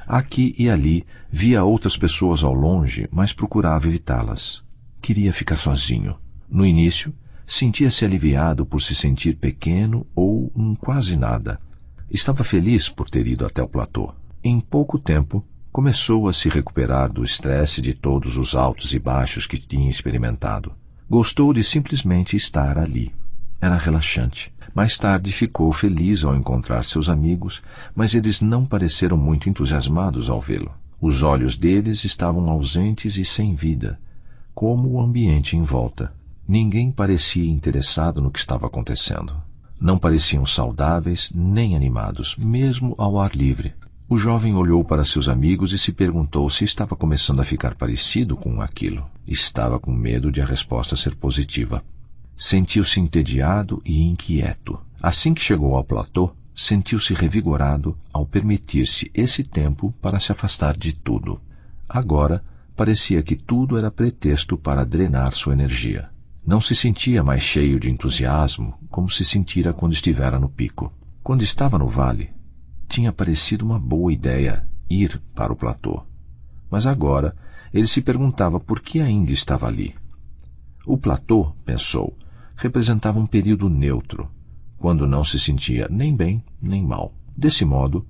Aqui e ali via outras pessoas ao longe, mas procurava evitá-las. Queria ficar sozinho. No início, sentia-se aliviado por se sentir pequeno ou quase nada. Estava feliz por ter ido até o platô. Em pouco tempo, começou a se recuperar do estresse de todos os altos e baixos que tinha experimentado. Gostou de simplesmente estar ali. Era relaxante. Mais tarde ficou feliz ao encontrar seus amigos, mas eles não pareceram muito entusiasmados ao vê-lo. Os olhos deles estavam ausentes e sem vida, como o ambiente em volta. Ninguém parecia interessado no que estava acontecendo. Não pareciam saudáveis nem animados, mesmo ao ar livre. O jovem olhou para seus amigos e se perguntou se estava começando a ficar parecido com aquilo. Estava com medo de a resposta ser positiva. Sentiu-se entediado e inquieto. Assim que chegou ao platô, sentiu-se revigorado ao permitir-se esse tempo para se afastar de tudo. Agora, parecia que tudo era pretexto para drenar sua energia. Não se sentia mais cheio de entusiasmo como se sentira quando estivera no pico. Quando estava no vale, tinha parecido uma boa ideia ir para o platô. Mas agora ele se perguntava por que ainda estava ali. O platô, pensou, representava um período neutro, quando não se sentia nem bem nem mal. Desse modo,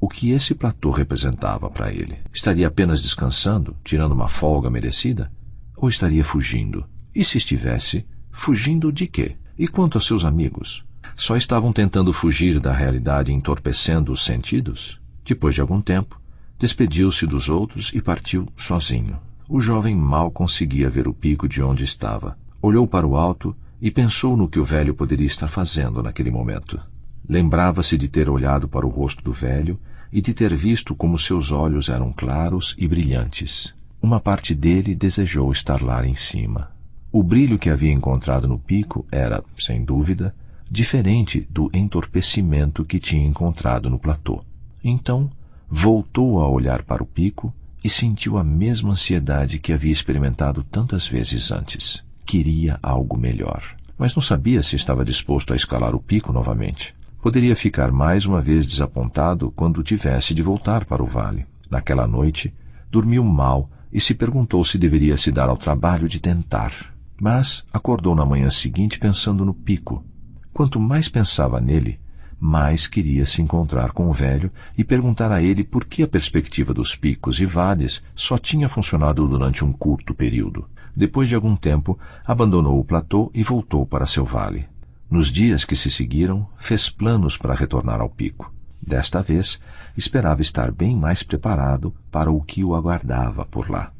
o que esse platô representava para ele? Estaria apenas descansando, tirando uma folga merecida? Ou estaria fugindo? E se estivesse, fugindo de quê? E quanto aos seus amigos? Só estavam tentando fugir da realidade, entorpecendo os sentidos? Depois de algum tempo, despediu-se dos outros e partiu sozinho. O jovem mal conseguia ver o pico de onde estava. Olhou para o alto e pensou no que o velho poderia estar fazendo naquele momento. Lembrava-se de ter olhado para o rosto do velho e de ter visto como seus olhos eram claros e brilhantes. Uma parte dele desejou estar lá em cima. O brilho que havia encontrado no pico era, sem dúvida, diferente do entorpecimento que tinha encontrado no platô. Então, voltou a olhar para o pico e sentiu a mesma ansiedade que havia experimentado tantas vezes antes. Queria algo melhor, mas não sabia se estava disposto a escalar o pico novamente. Poderia ficar mais uma vez desapontado quando tivesse de voltar para o vale. Naquela noite, dormiu mal e se perguntou se deveria se dar ao trabalho de tentar. Mas acordou na manhã seguinte pensando no pico. Quanto mais pensava nele, mais queria se encontrar com o velho e perguntar a ele por que a perspectiva dos picos e vales só tinha funcionado durante um curto período. Depois de algum tempo, abandonou o platô e voltou para seu vale. Nos dias que se seguiram, fez planos para retornar ao pico. Desta vez, esperava estar bem mais preparado para o que o aguardava por lá.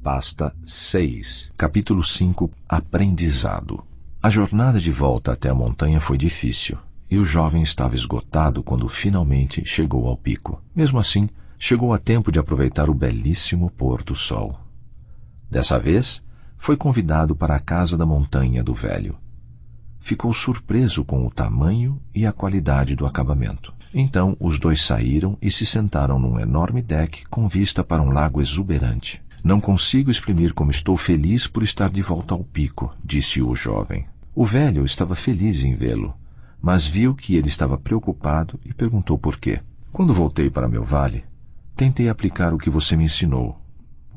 Pasta 6, capítulo 5, Aprendizado. A jornada de volta até a montanha foi difícil, e o jovem estava esgotado quando finalmente chegou ao pico. Mesmo assim, chegou a tempo de aproveitar o belíssimo pôr do sol. Dessa vez, foi convidado para a casa da montanha do velho. Ficou surpreso com o tamanho e a qualidade do acabamento. Então, os dois saíram e se sentaram num enorme deck com vista para um lago exuberante. Não consigo exprimir como estou feliz por estar de volta ao pico, disse o jovem. O velho estava feliz em vê-lo, mas viu que ele estava preocupado e perguntou por quê. Quando voltei para meu vale, tentei aplicar o que você me ensinou,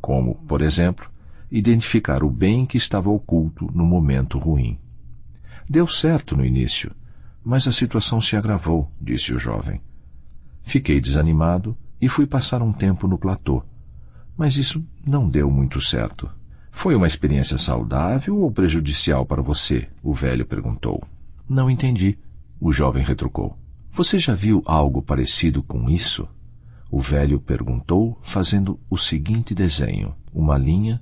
como, por exemplo, identificar o bem que estava oculto no momento ruim. Deu certo no início, mas a situação se agravou, disse o jovem. Fiquei desanimado e fui passar um tempo no platô. Mas isso não deu muito certo. Foi uma experiência saudável ou prejudicial para você? O velho perguntou. Não entendi, o jovem retrucou. Você já viu algo parecido com isso? O velho perguntou, fazendo o seguinte desenho, uma linha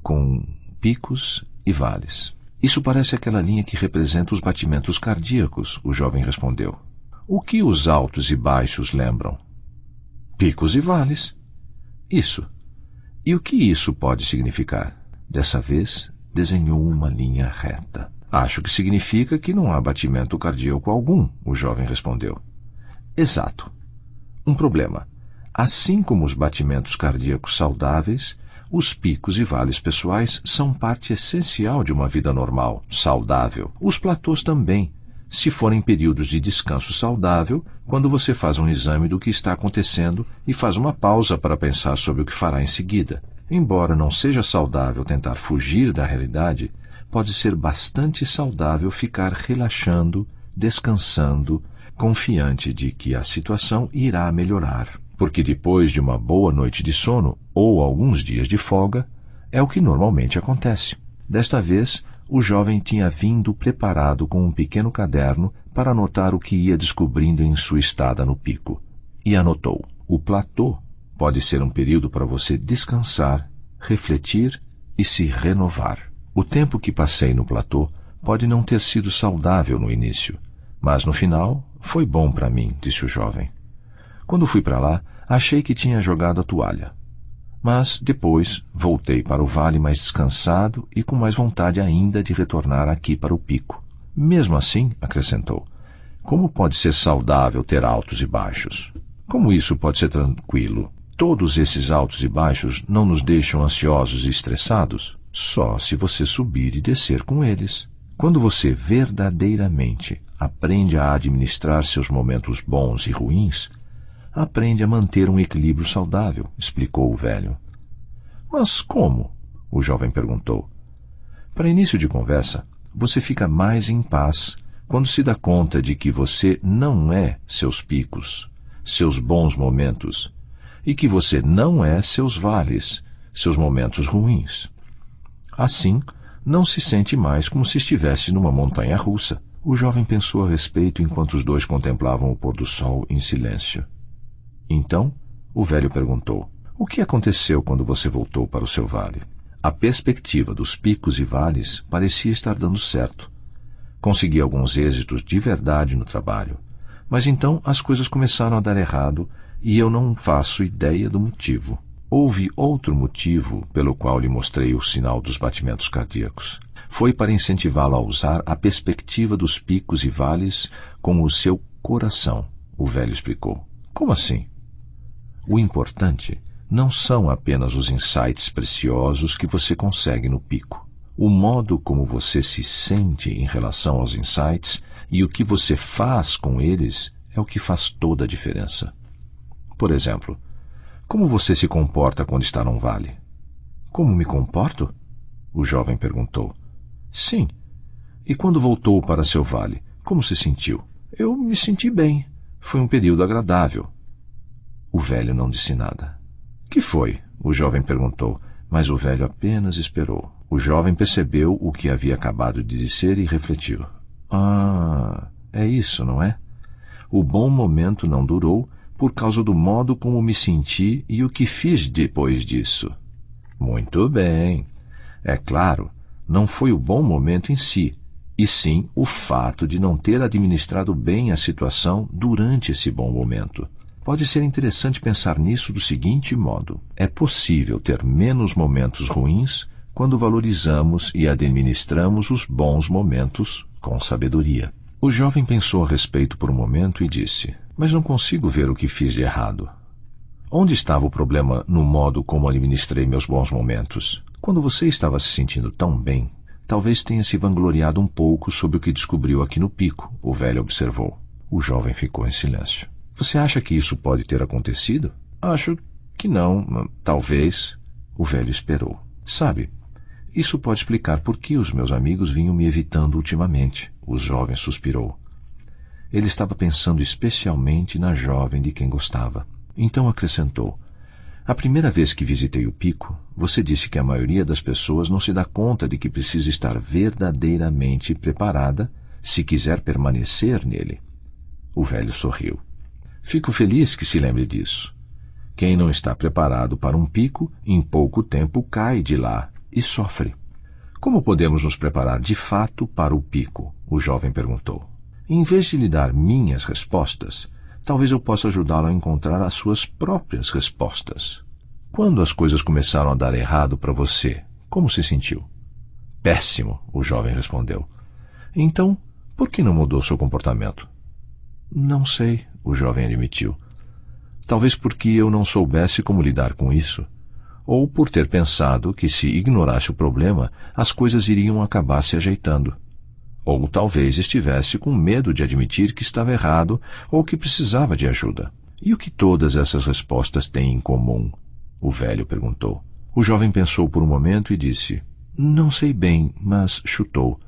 com picos e vales. Isso parece aquela linha que representa os batimentos cardíacos, o jovem respondeu. O que os altos e baixos lembram? Picos e vales. Isso. E o que isso pode significar? Dessa vez, desenhou uma linha reta. Acho que significa que não há batimento cardíaco algum, o jovem respondeu. Exato. Um problema. Assim como os batimentos cardíacos saudáveis, os picos e vales pessoais são parte essencial de uma vida normal, saudável. Os platôs também, se forem períodos de descanso saudável, quando você faz um exame do que está acontecendo e faz uma pausa para pensar sobre o que fará em seguida. Embora não seja saudável tentar fugir da realidade, pode ser bastante saudável ficar relaxando, descansando, confiante de que a situação irá melhorar. Porque depois de uma boa noite de sono ou alguns dias de folga, é o que normalmente acontece. Desta vez, o jovem tinha vindo preparado com um pequeno caderno para anotar o que ia descobrindo em sua estada no pico. E anotou: o platô pode ser um período para você descansar, refletir e se renovar. O tempo que passei no platô pode não ter sido saudável no início, mas no final foi bom para mim, disse o jovem. Quando fui para lá, Achei que tinha jogado a toalha. Mas, depois, voltei para o vale mais descansado e com mais vontade ainda de retornar aqui para o pico. Mesmo assim, acrescentou, como pode ser saudável ter altos e baixos? Como isso pode ser tranquilo? Todos esses altos e baixos não nos deixam ansiosos e estressados? Só se você subir e descer com eles. Quando você verdadeiramente aprende a administrar seus momentos bons e ruins, aprende a manter um equilíbrio saudável, explicou o velho. Mas como? O jovem perguntou. Para início de conversa, você fica mais em paz quando se dá conta de que você não é seus picos, seus bons momentos, e que você não é seus vales, seus momentos ruins. Assim, não se sente mais como se estivesse numa montanha russa. O jovem pensou a respeito enquanto os dois contemplavam o pôr do sol em silêncio. Então, o velho perguntou, o que aconteceu quando você voltou para o seu vale? A perspectiva dos picos e vales parecia estar dando certo. Consegui alguns êxitos de verdade no trabalho, mas então as coisas começaram a dar errado e eu não faço ideia do motivo. Houve outro motivo pelo qual lhe mostrei o sinal dos batimentos cardíacos. Foi para incentivá-lo a usar a perspectiva dos picos e vales com o seu coração, o velho explicou. Como assim? O importante não são apenas os insights preciosos que você consegue no pico. O modo como você se sente em relação aos insights e o que você faz com eles é o que faz toda a diferença. Por exemplo, como você se comporta quando está num vale? Como me comporto? O jovem perguntou. Sim. E quando voltou para seu vale, como se sentiu? Eu me senti bem. Foi um período agradável. O velho não disse nada. Que foi? O jovem perguntou, mas o velho apenas esperou. O jovem percebeu o que havia acabado de dizer e refletiu. Ah, é isso, não é? O bom momento não durou por causa do modo como me senti e o que fiz depois disso. Muito bem. É claro, não foi o bom momento em si, e sim o fato de não ter administrado bem a situação durante esse bom momento. Pode ser interessante pensar nisso do seguinte modo. É possível ter menos momentos ruins quando valorizamos e administramos os bons momentos com sabedoria. O jovem pensou a respeito por um momento e disse, mas não consigo ver o que fiz de errado. Onde estava o problema no modo como administrei meus bons momentos? Quando você estava se sentindo tão bem, talvez tenha se vangloriado um pouco sobre o que descobriu aqui no pico, o velho observou. O jovem ficou em silêncio. Você acha que isso pode ter acontecido? Acho que não, talvez. O velho esperou. Sabe, isso pode explicar por que os meus amigos vinham me evitando ultimamente. O jovem suspirou. Ele estava pensando especialmente na jovem de quem gostava. Então acrescentou. A primeira vez que visitei o pico, você disse que a maioria das pessoas não se dá conta de que precisa estar verdadeiramente preparada se quiser permanecer nele. O velho sorriu. Fico feliz que se lembre disso. Quem não está preparado para um pico, em pouco tempo cai de lá e sofre. Como podemos nos preparar de fato para o pico? O jovem perguntou. Em vez de lhe dar minhas respostas, talvez eu possa ajudá-lo a encontrar as suas próprias respostas. Quando as coisas começaram a dar errado para você, como se sentiu? Péssimo, o jovem respondeu. Então, por que não mudou seu comportamento? Não sei, o jovem admitiu. Talvez porque eu não soubesse como lidar com isso, ou por ter pensado que se ignorasse o problema, as coisas iriam acabar se ajeitando. Ou talvez estivesse com medo de admitir que estava errado ou que precisava de ajuda. E o que todas essas respostas têm em comum? O velho perguntou. O jovem pensou por um momento e disse, não sei bem, mas chutou.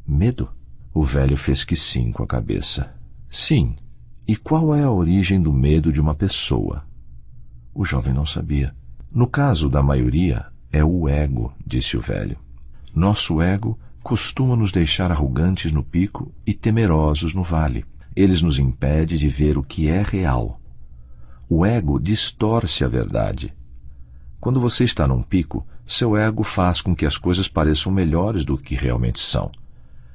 Medo? O velho fez que sim com a cabeça. Sim. E qual é a origem do medo de uma pessoa? O jovem não sabia. No caso da maioria, é o ego, disse o velho. Nosso ego costuma nos deixar arrogantes no pico e temerosos no vale. Eles nos impedem de ver o que é real. O ego distorce a verdade. Quando você está num pico, seu ego faz com que as coisas pareçam melhores do que realmente são.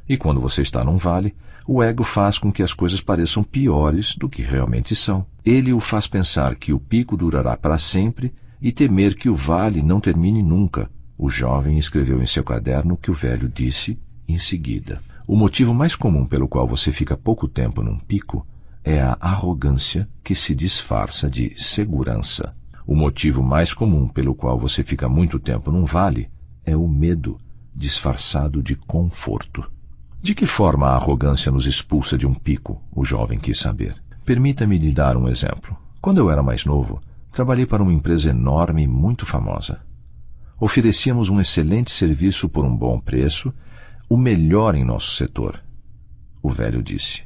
E quando você está num vale, o ego faz com que as coisas pareçam piores do que realmente são. Ele o faz pensar que o pico durará para sempre e temer que o vale não termine nunca. O jovem escreveu em seu caderno o que o velho disse em seguida. O motivo mais comum pelo qual você fica pouco tempo num pico é a arrogância que se disfarça de segurança. O motivo mais comum pelo qual você fica muito tempo num vale é o medo disfarçado de conforto. De que forma a arrogância nos expulsa de um pico? O jovem quis saber. Permita-me lhe dar um exemplo. Quando eu era mais novo, trabalhei para uma empresa enorme e muito famosa. Oferecíamos um excelente serviço por um bom preço, o melhor em nosso setor. O velho disse.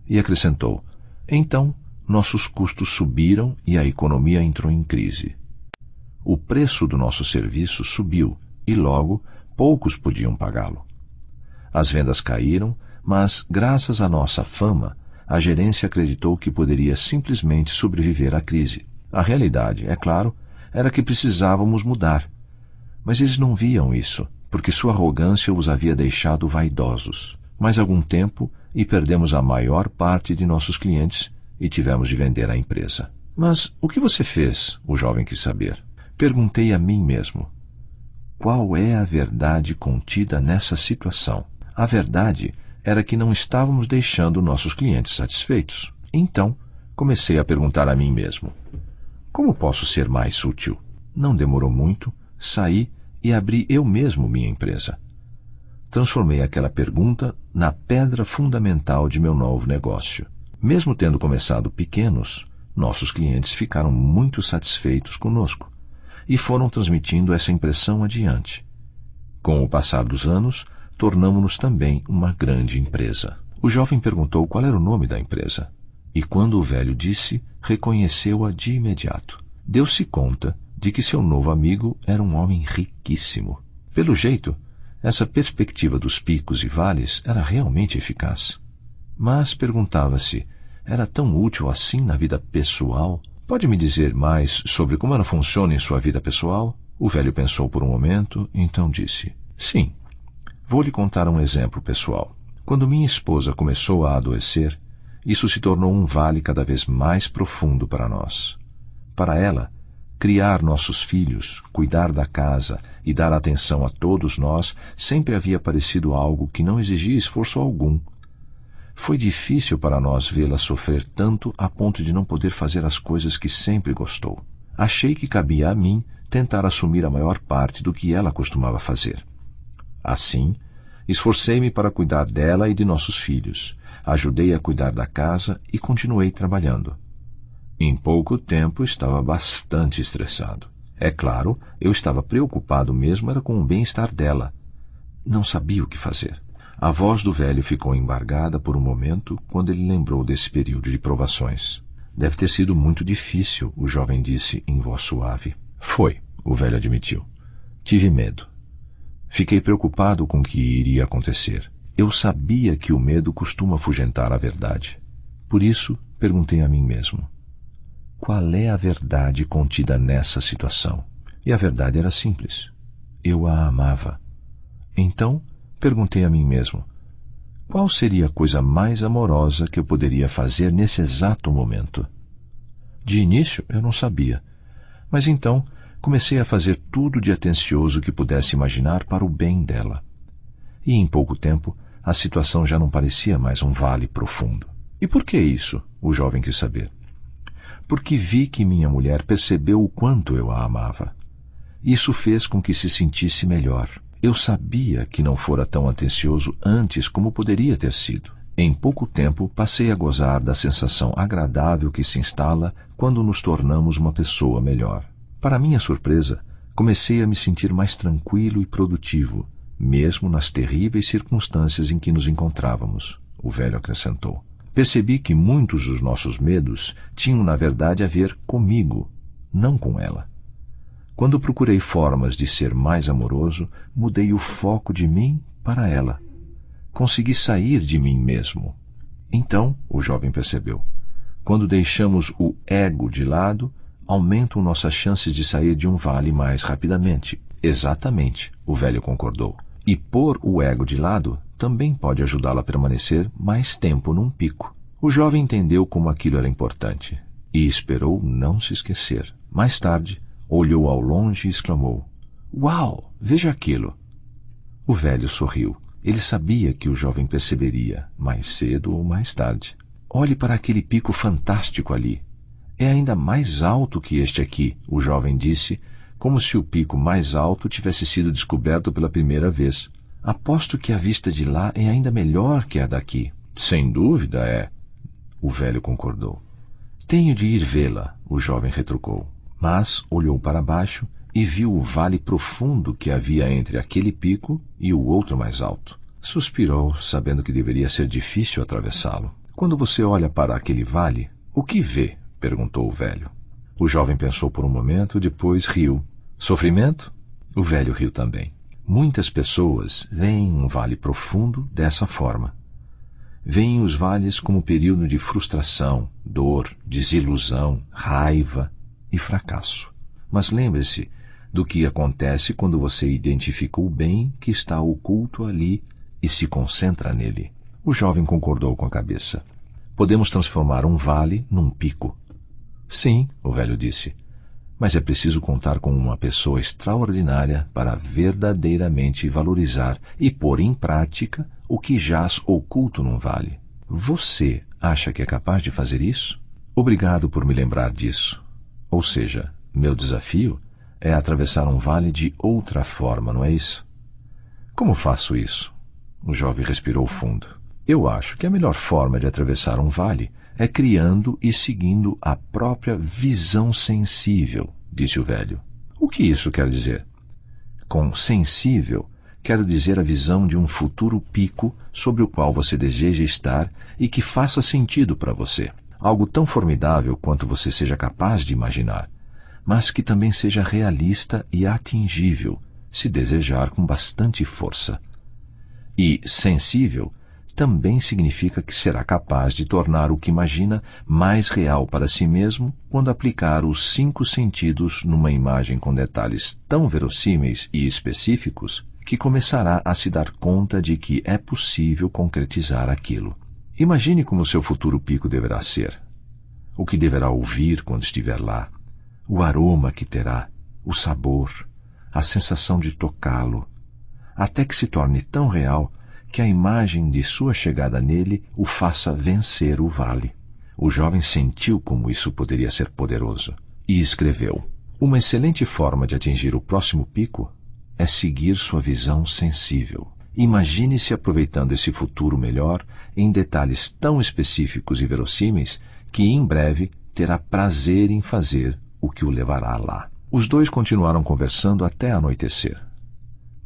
E acrescentou, então, nossos custos subiram e a economia entrou em crise. O preço do nosso serviço subiu e logo poucos podiam pagá-lo. As vendas caíram, mas, graças à nossa fama, a gerência acreditou que poderia simplesmente sobreviver à crise. A realidade, é claro, era que precisávamos mudar. Mas eles não viam isso, porque sua arrogância os havia deixado vaidosos. Mais algum tempo e perdemos a maior parte de nossos clientes e tivemos de vender a empresa. Mas o que você fez? O jovem quis saber. Perguntei a mim mesmo. Qual é a verdade contida nessa situação? A verdade era que não estávamos deixando nossos clientes satisfeitos. Então, comecei a perguntar a mim mesmo. Como posso ser mais útil? Não demorou muito, saí e abri eu mesmo minha empresa. Transformei aquela pergunta na pedra fundamental de meu novo negócio. Mesmo tendo começado pequenos, nossos clientes ficaram muito satisfeitos conosco e foram transmitindo essa impressão adiante. Com o passar dos anos, tornamo-nos também uma grande empresa. O jovem perguntou qual era o nome da empresa, e quando o velho disse, reconheceu-a de imediato. Deu-se conta de que seu novo amigo era um homem riquíssimo. Pelo jeito, essa perspectiva dos picos e vales era realmente eficaz. Mas perguntava-se, era tão útil assim na vida pessoal? Pode me dizer mais sobre como ela funciona em sua vida pessoal? O velho pensou por um momento, então disse, sim. Vou lhe contar um exemplo pessoal. Quando minha esposa começou a adoecer, isso se tornou um vale cada vez mais profundo para nós. Para ela, criar nossos filhos, cuidar da casa e dar atenção a todos nós sempre havia parecido algo que não exigia esforço algum. Foi difícil para nós vê-la sofrer tanto a ponto de não poder fazer as coisas que sempre gostou. Achei que cabia a mim tentar assumir a maior parte do que ela costumava fazer. Assim, esforcei-me para cuidar dela e de nossos filhos, ajudei a cuidar da casa e continuei trabalhando. Em pouco tempo estava bastante estressado. É claro, eu estava preocupado mesmo era com o bem-estar dela. Não sabia o que fazer. A voz do velho ficou embargada por um momento quando ele lembrou desse período de provações. Deve ter sido muito difícil, o jovem disse em voz suave. Foi, o velho admitiu. Tive medo. Fiquei preocupado com o que iria acontecer. Eu sabia que o medo costuma afugentar a verdade. Por isso, perguntei a mim mesmo. Qual é a verdade contida nessa situação? E a verdade era simples. Eu a amava. Então, perguntei a mim mesmo, qual seria a coisa mais amorosa que eu poderia fazer nesse exato momento? De início, eu não sabia, mas então comecei a fazer tudo de atencioso que pudesse imaginar para o bem dela. E em pouco tempo, a situação já não parecia mais um vale profundo. E por que isso? O jovem quis saber. Porque vi que minha mulher percebeu o quanto eu a amava. Isso fez com que se sentisse melhor. Eu sabia que não fora tão atencioso antes como poderia ter sido. Em pouco tempo, passei a gozar da sensação agradável que se instala quando nos tornamos uma pessoa melhor. Para minha surpresa, comecei a me sentir mais tranquilo e produtivo, mesmo nas terríveis circunstâncias em que nos encontrávamos, o velho acrescentou. Percebi que muitos dos nossos medos tinham, na verdade, a ver comigo, não com ela. Quando procurei formas de ser mais amoroso, mudei o foco de mim para ela. Consegui sair de mim mesmo. Então, o jovem percebeu, quando deixamos o ego de lado, aumentam nossas chances de sair de um vale mais rapidamente. Exatamente, o velho concordou. E pôr o ego de lado também pode ajudá-la a permanecer mais tempo num pico. O jovem entendeu como aquilo era importante e esperou não se esquecer. Mais tarde, olhou ao longe e exclamou: "Uau, veja aquilo!" O velho sorriu. Ele sabia que o jovem perceberia, mais cedo ou mais tarde. "Olhe para aquele pico fantástico ali. É ainda mais alto que este aqui", o jovem disse, como se o pico mais alto tivesse sido descoberto pela primeira vez. "Aposto que a vista de lá é ainda melhor que a daqui." "Sem dúvida é", o velho concordou. "Tenho de ir vê-la", o jovem retrucou, mas olhou para baixo e viu o vale profundo que havia entre aquele pico e o outro mais alto. Suspirou, sabendo que deveria ser difícil atravessá-lo. "Quando você olha para aquele vale, o que vê?" perguntou o velho. O jovem pensou por um momento, depois riu. "Sofrimento?" O velho riu também. "Muitas pessoas veem um vale profundo dessa forma. Veem os vales como período de frustração, dor, desilusão, raiva e fracasso. Mas lembre-se do que acontece quando você identifica o bem que está oculto ali e se concentra nele." O jovem concordou com a cabeça. "Podemos transformar um vale num pico." "Sim", o velho disse, "mas é preciso contar com uma pessoa extraordinária para verdadeiramente valorizar e pôr em prática o que jaz oculto num vale. Você acha que é capaz de fazer isso?" "Obrigado por me lembrar disso. Ou seja, meu desafio é atravessar um vale de outra forma, não é isso?" "Como faço isso?" O jovem respirou fundo. "Eu acho que a melhor forma de atravessar um vale é criando e seguindo a própria visão sensível", disse o velho. "O que isso quer dizer?" "Com sensível, quero dizer a visão de um futuro pico sobre o qual você deseja estar e que faça sentido para você. Algo tão formidável quanto você seja capaz de imaginar, mas que também seja realista e atingível, se desejar com bastante força. E sensível também significa que será capaz de tornar o que imagina mais real para si mesmo quando aplicar os 5 sentidos numa imagem com detalhes tão verossímeis e específicos que começará a se dar conta de que é possível concretizar aquilo. Imagine como seu futuro pico deverá ser, o que deverá ouvir quando estiver lá, o aroma que terá, o sabor, a sensação de tocá-lo, até que se torne tão real que a imagem de sua chegada nele o faça vencer o vale." O jovem sentiu como isso poderia ser poderoso e escreveu: "Uma excelente forma de atingir o próximo pico é seguir sua visão sensível. Imagine-se aproveitando esse futuro melhor em detalhes tão específicos e verossímeis que em breve terá prazer em fazer o que o levará lá." Os dois continuaram conversando até anoitecer.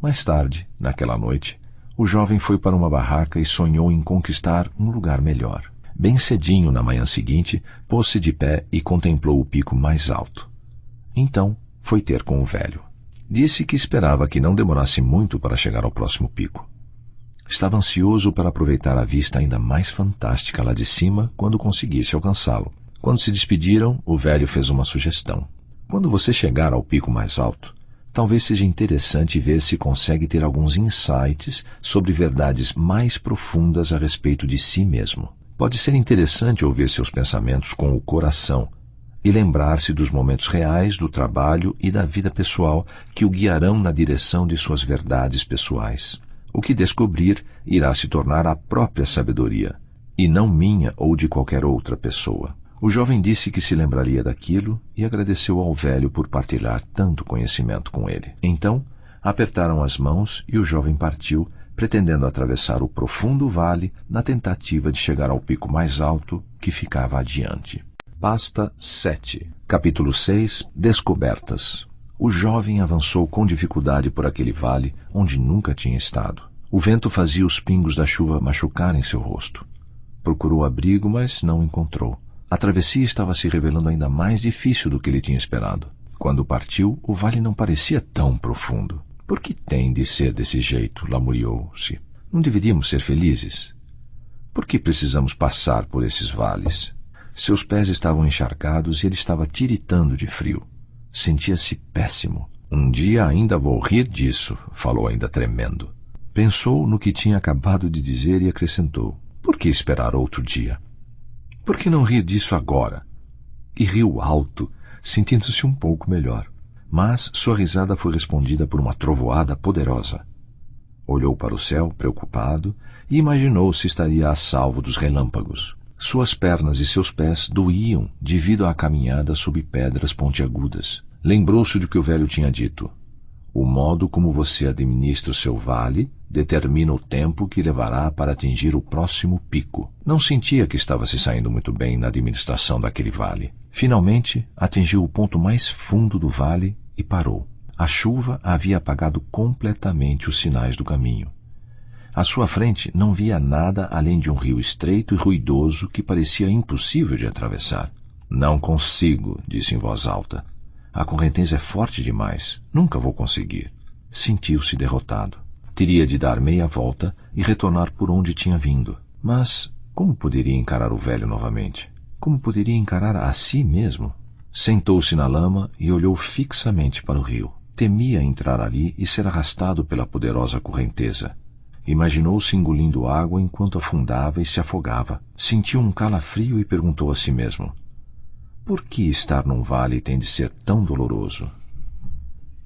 Mais tarde, naquela noite, o jovem foi para uma barraca e sonhou em conquistar um lugar melhor. Bem cedinho na manhã seguinte, pôs-se de pé e contemplou o pico mais alto. Então, foi ter com o velho. Disse que esperava que não demorasse muito para chegar ao próximo pico. Estava ansioso para aproveitar a vista ainda mais fantástica lá de cima quando conseguisse alcançá-lo. Quando se despediram, o velho fez uma sugestão: "Quando você chegar ao pico mais alto, talvez seja interessante ver se consegue ter alguns insights sobre verdades mais profundas a respeito de si mesmo. Pode ser interessante ouvir seus pensamentos com o coração e lembrar-se dos momentos reais do trabalho e da vida pessoal que o guiarão na direção de suas verdades pessoais. O que descobrir irá se tornar a própria sabedoria, e não minha ou de qualquer outra pessoa." O jovem disse que se lembraria daquilo e agradeceu ao velho por partilhar tanto conhecimento com ele. Então, apertaram as mãos e o jovem partiu, pretendendo atravessar o profundo vale na tentativa de chegar ao pico mais alto que ficava adiante. Pasta 7. Capítulo 6. Descobertas. O jovem avançou com dificuldade por aquele vale onde nunca tinha estado. O vento fazia os pingos da chuva machucarem seu rosto. Procurou abrigo, mas não encontrou. A travessia estava se revelando ainda mais difícil do que ele tinha esperado. Quando partiu, o vale não parecia tão profundo. "Por que tem de ser desse jeito?" lamuriou-se. "Não deveríamos ser felizes? Por que precisamos passar por esses vales?" Seus pés estavam encharcados e ele estava tiritando de frio. Sentia-se péssimo. "Um dia ainda vou rir disso", falou ainda tremendo. Pensou no que tinha acabado de dizer e acrescentou: por que esperar outro dia? Por que não rir disso agora? E riu alto, sentindo-se um pouco melhor. Mas sua risada foi respondida por uma trovoada poderosa. Olhou para o céu, preocupado, e imaginou se estaria a salvo dos relâmpagos. Suas pernas e seus pés doíam devido à caminhada sob pedras pontiagudas. Lembrou-se do que o velho tinha dito. O modo como você administra o seu vale determina o tempo que levará para atingir o próximo pico. Não sentia que estava se saindo muito bem na administração daquele vale. Finalmente, atingiu o ponto mais fundo do vale e parou. A chuva havia apagado completamente os sinais do caminho. À sua frente não via nada além de um rio estreito e ruidoso que parecia impossível de atravessar. Não consigo, disse em voz alta. A correnteza é forte demais. Nunca vou conseguir. Sentiu-se derrotado. Teria de dar meia volta e retornar por onde tinha vindo. Mas como poderia encarar o velho novamente? Como poderia encarar a si mesmo? Sentou-se na lama e olhou fixamente para o rio. Temia entrar ali e ser arrastado pela poderosa correnteza. Imaginou-se engolindo água enquanto afundava e se afogava. Sentiu um calafrio e perguntou a si mesmo: por que estar num vale tem de ser tão doloroso?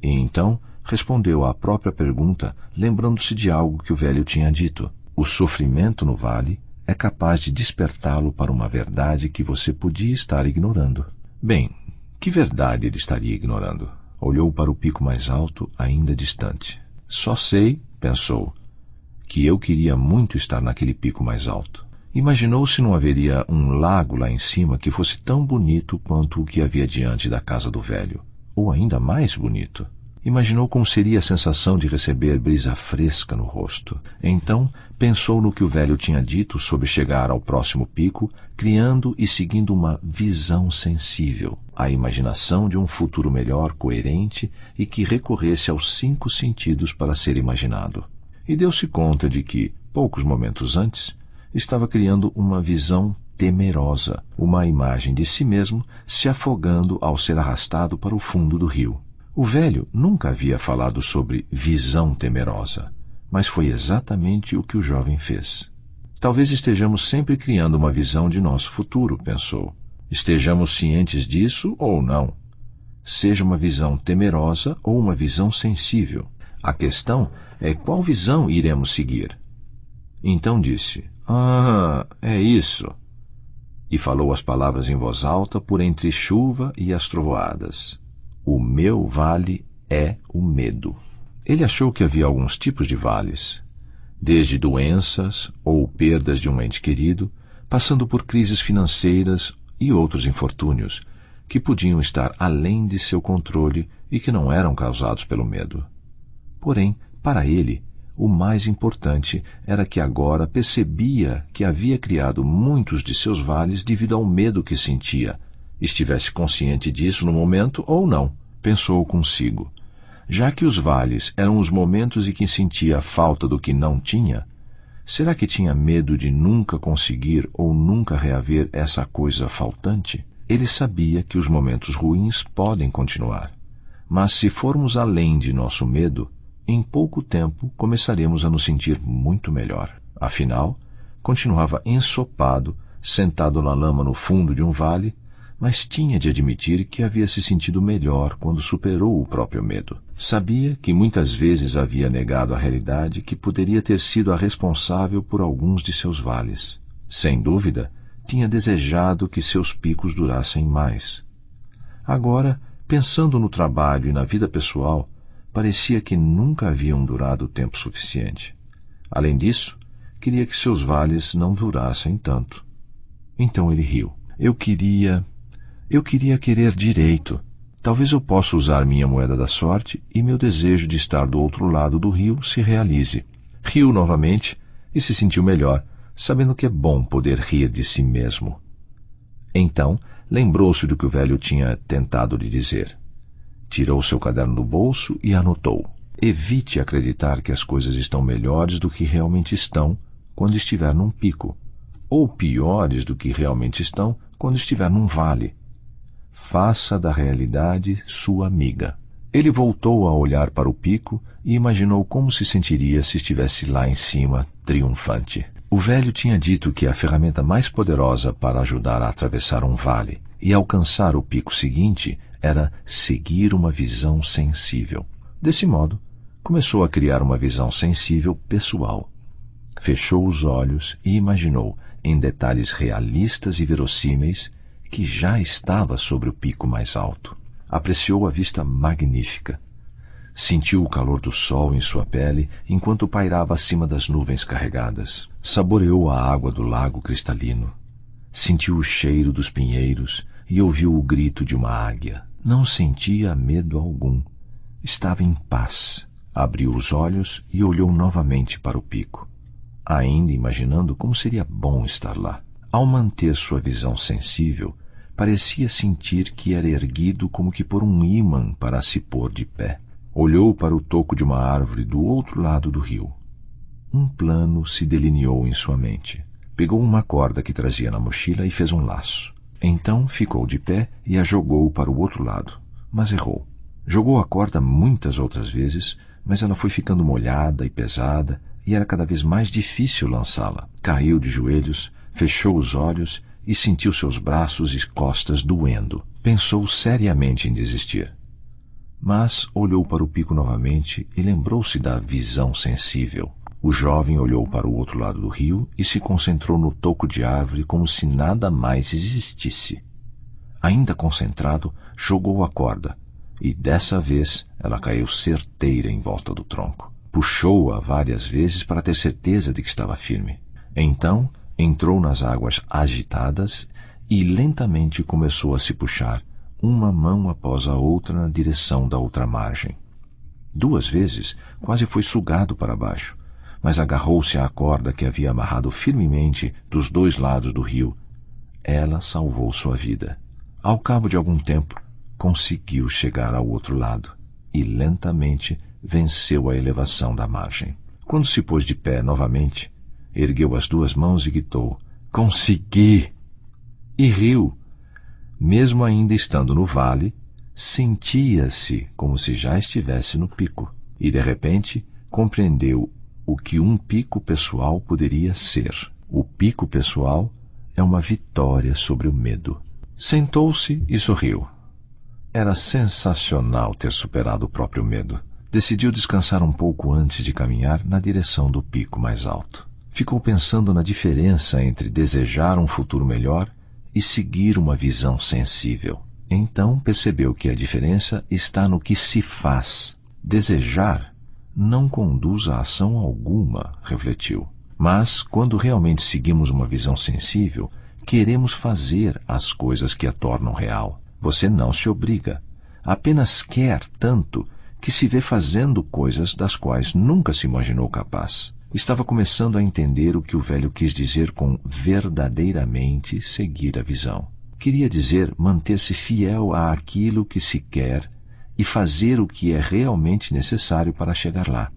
E então respondeu à própria pergunta, lembrando-se de algo que o velho tinha dito. O sofrimento no vale é capaz de despertá-lo para uma verdade que você podia estar ignorando. Bem, que verdade ele estaria ignorando? Olhou para o pico mais alto, ainda distante. Só sei, pensou, que eu queria muito estar naquele pico mais alto. Imaginou se não haveria um lago lá em cima que fosse tão bonito quanto o que havia diante da casa do velho, ou ainda mais bonito. Imaginou como seria a sensação de receber brisa fresca no rosto. Então pensou no que o velho tinha dito sobre chegar ao próximo pico, criando e seguindo uma visão sensível, a imaginação de um futuro melhor, coerente e que recorresse aos 5 sentidos para ser imaginado. E deu-se conta de que, poucos momentos antes, estava criando uma visão temerosa, uma imagem de si mesmo se afogando ao ser arrastado para o fundo do rio. O velho nunca havia falado sobre visão temerosa, mas foi exatamente o que o jovem fez. Talvez estejamos sempre criando uma visão de nosso futuro, pensou. Estejamos cientes disso ou não. Seja uma visão temerosa ou uma visão sensível. A questão é qual visão iremos seguir. Então disse: ah, é isso. E falou as palavras em voz alta por entre chuva e as trovoadas. O meu vale é o medo. Ele achou que havia alguns tipos de vales, desde doenças ou perdas de um ente querido, passando por crises financeiras e outros infortúnios, que podiam estar além de seu controle e que não eram causados pelo medo. Porém, para ele, o mais importante era que agora percebia que havia criado muitos de seus vales devido ao medo que sentia, estivesse consciente disso no momento ou não. Pensou consigo: já que os vales eram os momentos em que sentia a falta do que não tinha, será que tinha medo de nunca conseguir ou nunca reaver essa coisa faltante? Ele sabia que os momentos ruins podem continuar, mas se formos além de nosso medo, em pouco tempo começaremos a nos sentir muito melhor. Afinal, continuava ensopado, sentado na lama no fundo de um vale, mas tinha de admitir que havia se sentido melhor quando superou o próprio medo. Sabia que muitas vezes havia negado a realidade que poderia ter sido a responsável por alguns de seus vales. Sem dúvida, tinha desejado que seus picos durassem mais. Agora, pensando no trabalho e na vida pessoal, parecia que nunca haviam durado tempo suficiente. Além disso, queria que seus vales não durassem tanto. Então ele riu. Eu queria querer direito. Talvez eu possa usar minha moeda da sorte e meu desejo de estar do outro lado do rio se realize. Riu novamente e se sentiu melhor, sabendo que é bom poder rir de si mesmo. Então, lembrou-se do que o velho tinha tentado lhe dizer. Tirou seu caderno do bolso e anotou: evite acreditar que as coisas estão melhores do que realmente estão quando estiver num pico, ou piores do que realmente estão quando estiver num vale. Faça da realidade sua amiga. Ele voltou a olhar para o pico e imaginou como se sentiria se estivesse lá em cima, triunfante. O velho tinha dito que a ferramenta mais poderosa para ajudar a atravessar um vale e alcançar o pico seguinte era seguir uma visão sensível. Desse modo, começou a criar uma visão sensível pessoal. Fechou os olhos e imaginou, em detalhes realistas e verossímeis, que já estava sobre o pico mais alto. Apreciou a vista magnífica. Sentiu o calor do sol em sua pele enquanto pairava acima das nuvens carregadas. Saboreou a água do lago cristalino. Sentiu o cheiro dos pinheiros e ouviu o grito de uma águia. Não sentia medo algum. Estava em paz. Abriu os olhos e olhou novamente para o pico, ainda imaginando como seria bom estar lá. Ao manter sua visão sensível, parecia sentir que era erguido como que por um ímã para se pôr de pé. Olhou para o toco de uma árvore do outro lado do rio. Um plano se delineou em sua mente. Pegou uma corda que trazia na mochila e fez um laço. Então ficou de pé e a jogou para o outro lado, mas errou. Jogou a corda muitas outras vezes, mas ela foi ficando molhada e pesada e era cada vez mais difícil lançá-la. Caiu de joelhos, fechou os olhos e sentiu seus braços e costas doendo. Pensou seriamente em desistir. Mas olhou para o pico novamente e lembrou-se da visão sensível. O jovem olhou para o outro lado do rio e se concentrou no toco de árvore como se nada mais existisse. Ainda concentrado, jogou a corda, e dessa vez ela caiu certeira em volta do tronco. Puxou-a várias vezes para ter certeza de que estava firme. Então, entrou nas águas agitadas e lentamente começou a se puxar, uma mão após a outra na direção da outra margem. 2 vezes quase foi sugado para baixo, mas agarrou-se à corda que havia amarrado firmemente dos 2 lados do rio. Ela salvou sua vida. Ao cabo de algum tempo, conseguiu chegar ao outro lado e lentamente venceu a elevação da margem. Quando se pôs de pé novamente, ergueu as 2 mãos e gritou: "Consegui!" E riu. Mesmo ainda estando no vale, sentia-se como se já estivesse no pico. E, de repente, compreendeu o que um pico pessoal poderia ser. O pico pessoal é uma vitória sobre o medo. Sentou-se e sorriu. Era sensacional ter superado o próprio medo. Decidiu descansar um pouco antes de caminhar na direção do pico mais alto. Ficou pensando na diferença entre desejar um futuro melhor e seguir uma visão sensível. Então percebeu que a diferença está no que se faz. Desejar não conduz a ação alguma, refletiu. Mas, quando realmente seguimos uma visão sensível, queremos fazer as coisas que a tornam real. Você não se obriga. Apenas quer tanto que se vê fazendo coisas das quais nunca se imaginou capaz. Estava começando a entender o que o velho quis dizer com verdadeiramente seguir a visão. Queria dizer manter-se fiel àquilo que se quer e fazer o que é realmente necessário para chegar lá,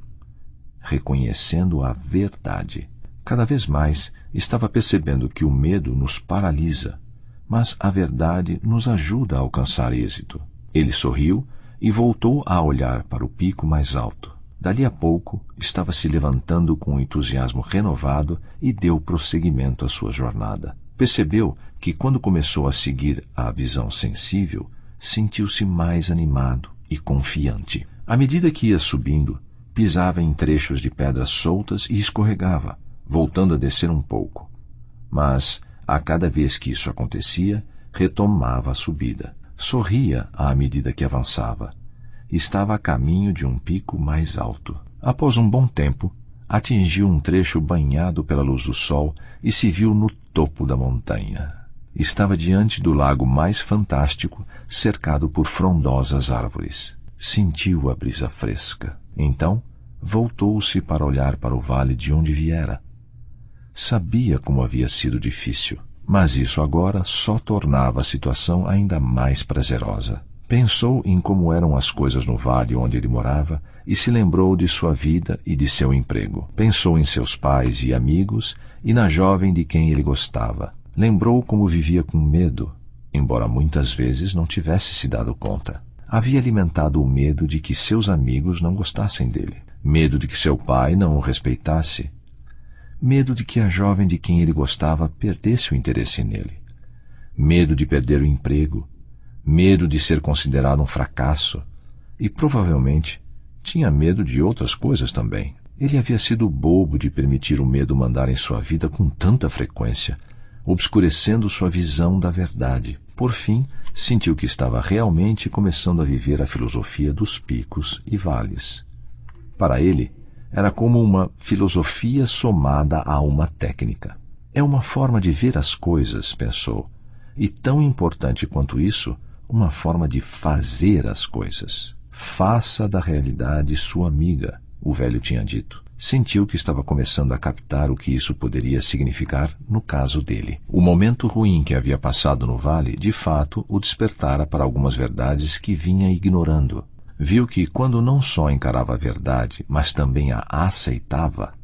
reconhecendo a verdade. Cada vez mais estava percebendo que o medo nos paralisa, mas a verdade nos ajuda a alcançar êxito. Ele sorriu e voltou a olhar para o pico mais alto. Dali a pouco, estava se levantando com um entusiasmo renovado e deu prosseguimento à sua jornada. Percebeu que, quando começou a seguir a visão sensível, sentiu-se mais animado e confiante. À medida que ia subindo, pisava em trechos de pedras soltas e escorregava, voltando a descer um pouco. Mas, a cada vez que isso acontecia, retomava a subida. Sorria à medida que avançava. Estava a caminho de um pico mais alto. Após um bom tempo, atingiu um trecho banhado pela luz do sol e se viu no topo da montanha. Estava diante do lago mais fantástico, cercado por frondosas árvores. Sentiu a brisa fresca. Então, voltou-se para olhar para o vale de onde viera. Sabia como havia sido difícil, mas isso agora só tornava a situação ainda mais prazerosa. Pensou em como eram as coisas no vale onde ele morava e se lembrou de sua vida e de seu emprego. Pensou em seus pais e amigos e na jovem de quem ele gostava. Lembrou como vivia com medo, embora muitas vezes não tivesse se dado conta. Havia alimentado o medo de que seus amigos não gostassem dele, medo de que seu pai não o respeitasse, medo de que a jovem de quem ele gostava perdesse o interesse nele, medo de perder o emprego, medo de ser considerado um fracasso e, provavelmente, tinha medo de outras coisas também. Ele havia sido bobo de permitir o medo mandar em sua vida com tanta frequência, obscurecendo sua visão da verdade. Por fim, sentiu que estava realmente começando a viver a filosofia dos picos e vales. Para ele, era como uma filosofia somada a uma técnica. É uma forma de ver as coisas, pensou, e tão importante quanto isso, uma forma de fazer as coisas. Faça da realidade sua amiga, o velho tinha dito. Sentiu que estava começando a captar o que isso poderia significar no caso dele. O momento ruim que havia passado no vale, de fato, o despertara para algumas verdades que vinha ignorando. Viu que, quando não só encarava a verdade, mas também a aceitava,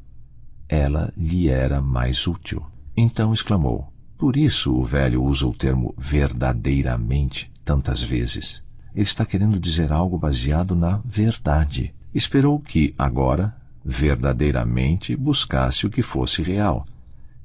ela lhe era mais útil. Então exclamou: por isso o velho usa o termo verdadeiramente tantas vezes. Ele está querendo dizer algo baseado na verdade. Esperou que, agora, verdadeiramente buscasse o que fosse real,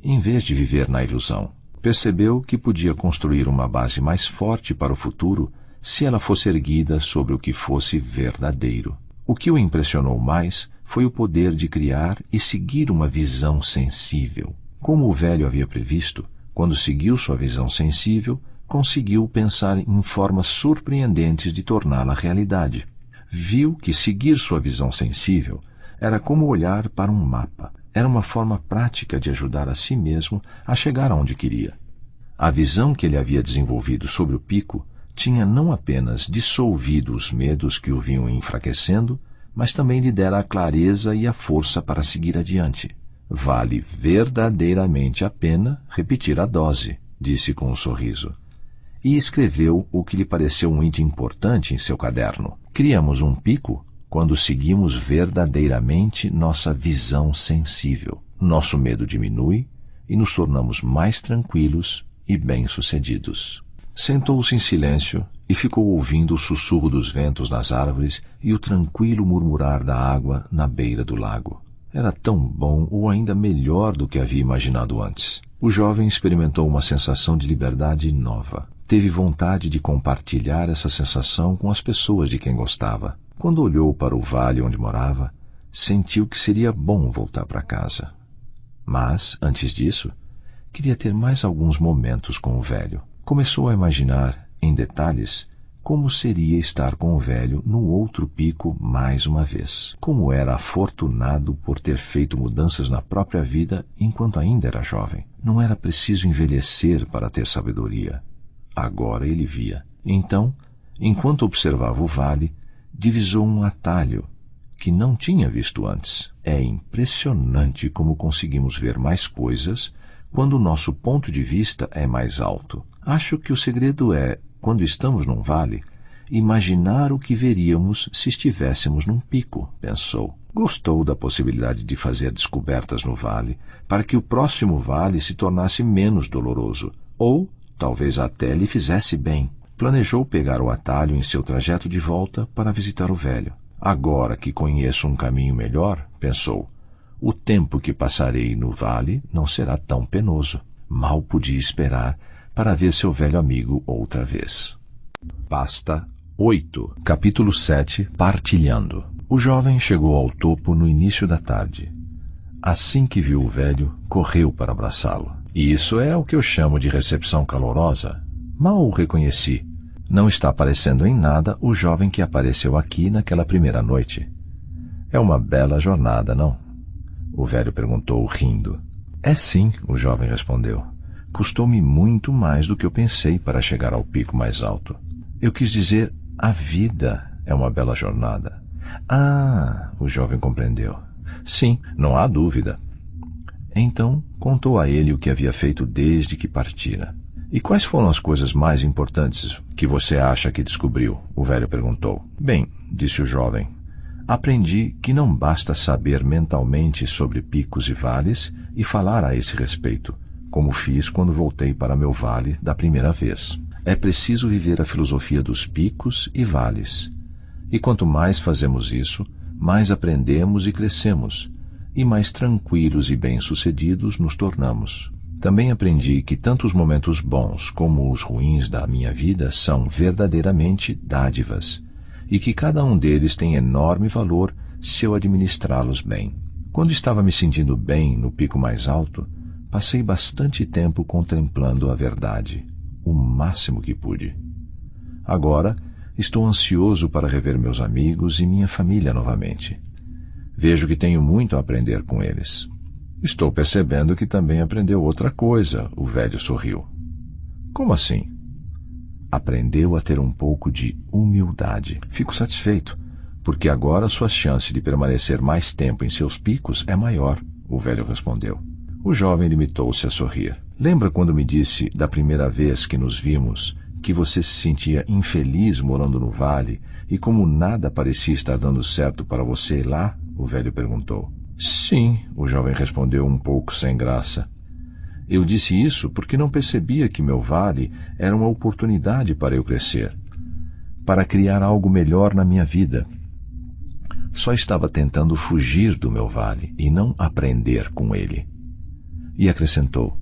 em vez de viver na ilusão. Percebeu que podia construir uma base mais forte para o futuro se ela fosse erguida sobre o que fosse verdadeiro. O que o impressionou mais foi o poder de criar e seguir uma visão sensível. Como o velho havia previsto, quando seguiu sua visão sensível, conseguiu pensar em formas surpreendentes de torná-la realidade. Viu que seguir sua visão sensível era como olhar para um mapa. Era uma forma prática de ajudar a si mesmo a chegar aonde queria. A visão que ele havia desenvolvido sobre o pico tinha não apenas dissolvido os medos que o vinham enfraquecendo, mas também lhe dera a clareza e a força para seguir adiante. Vale verdadeiramente a pena repetir a dose, disse com um sorriso. E escreveu o que lhe pareceu um item importante em seu caderno. Criamos um pico quando seguimos verdadeiramente nossa visão sensível. Nosso medo diminui e nos tornamos mais tranquilos e bem-sucedidos. Sentou-se em silêncio e ficou ouvindo o sussurro dos ventos nas árvores e o tranquilo murmurar da água na beira do lago. Era tão bom ou ainda melhor do que havia imaginado antes. O jovem experimentou uma sensação de liberdade nova. Teve vontade de compartilhar essa sensação com as pessoas de quem gostava. Quando olhou para o vale onde morava, sentiu que seria bom voltar para casa. Mas, antes disso, queria ter mais alguns momentos com o velho. Começou a imaginar, em detalhes, como seria estar com o velho no outro pico mais uma vez. Como era afortunado por ter feito mudanças na própria vida enquanto ainda era jovem. Não era preciso envelhecer para ter sabedoria. Agora ele via. Então, enquanto observava o vale, divisou um atalho que não tinha visto antes. É impressionante como conseguimos ver mais coisas quando o nosso ponto de vista é mais alto. Acho que o segredo é, quando estamos num vale, imaginar o que veríamos se estivéssemos num pico, pensou. Gostou da possibilidade de fazer descobertas no vale, para que o próximo vale se tornasse menos doloroso, ou talvez até lhe fizesse bem. Planejou pegar o atalho em seu trajeto de volta para visitar o velho. Agora que conheço um caminho melhor, pensou, o tempo que passarei no vale não será tão penoso. Mal podia esperar para ver seu velho amigo outra vez. Pasta 8, capítulo 7, Partilhando. O jovem chegou ao topo no início da tarde. Assim que viu o velho, correu para abraçá-lo. E isso é o que eu chamo de recepção calorosa. Mal o reconheci. Não está parecendo em nada o jovem que apareceu aqui naquela primeira noite. É uma bela jornada, não? O velho perguntou, rindo. É sim, o jovem respondeu. Custou-me muito mais do que eu pensei para chegar ao pico mais alto. Eu quis dizer, a vida é uma bela jornada. Ah, o jovem compreendeu. Sim, não há dúvida. Então, contou a ele o que havia feito desde que partira. E quais foram as coisas mais importantes que você acha que descobriu? O velho perguntou. Bem, disse o jovem, aprendi que não basta saber mentalmente sobre picos e vales e falar a esse respeito, como fiz quando voltei para meu vale da primeira vez. É preciso viver a filosofia dos picos e vales. E quanto mais fazemos isso, mais aprendemos e crescemos, e mais tranquilos e bem-sucedidos nos tornamos. Também aprendi que tanto os momentos bons como os ruins da minha vida são verdadeiramente dádivas, e que cada um deles tem enorme valor se eu administrá-los bem. Quando estava me sentindo bem no pico mais alto, passei bastante tempo contemplando a verdade, o máximo que pude. Agora, estou ansioso para rever meus amigos e minha família novamente. Vejo que tenho muito a aprender com eles. Estou percebendo que também aprendeu outra coisa, o velho sorriu. Como assim? Aprendeu a ter um pouco de humildade. Fico satisfeito, porque agora sua chance de permanecer mais tempo em seus picos é maior, o velho respondeu. O jovem limitou-se a sorrir. Lembra quando me disse, da primeira vez que nos vimos, que você se sentia infeliz morando no vale e como nada parecia estar dando certo para você lá? O velho perguntou. Sim, o jovem respondeu um pouco sem graça. Eu disse isso porque não percebia que meu vale era uma oportunidade para eu crescer, para criar algo melhor na minha vida. Só estava tentando fugir do meu vale e não aprender com ele. E acrescentou,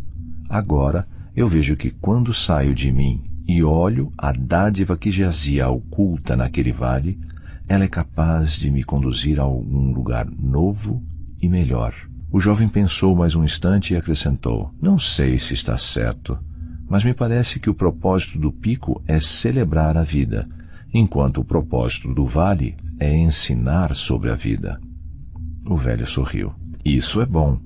agora eu vejo que quando saio de mim e olho a dádiva que jazia oculta naquele vale, ela é capaz de me conduzir a algum lugar novo e melhor. O jovem pensou mais um instante e acrescentou, não sei se está certo, mas me parece que o propósito do pico é celebrar a vida, enquanto o propósito do vale é ensinar sobre a vida. O velho sorriu. Isso é bom.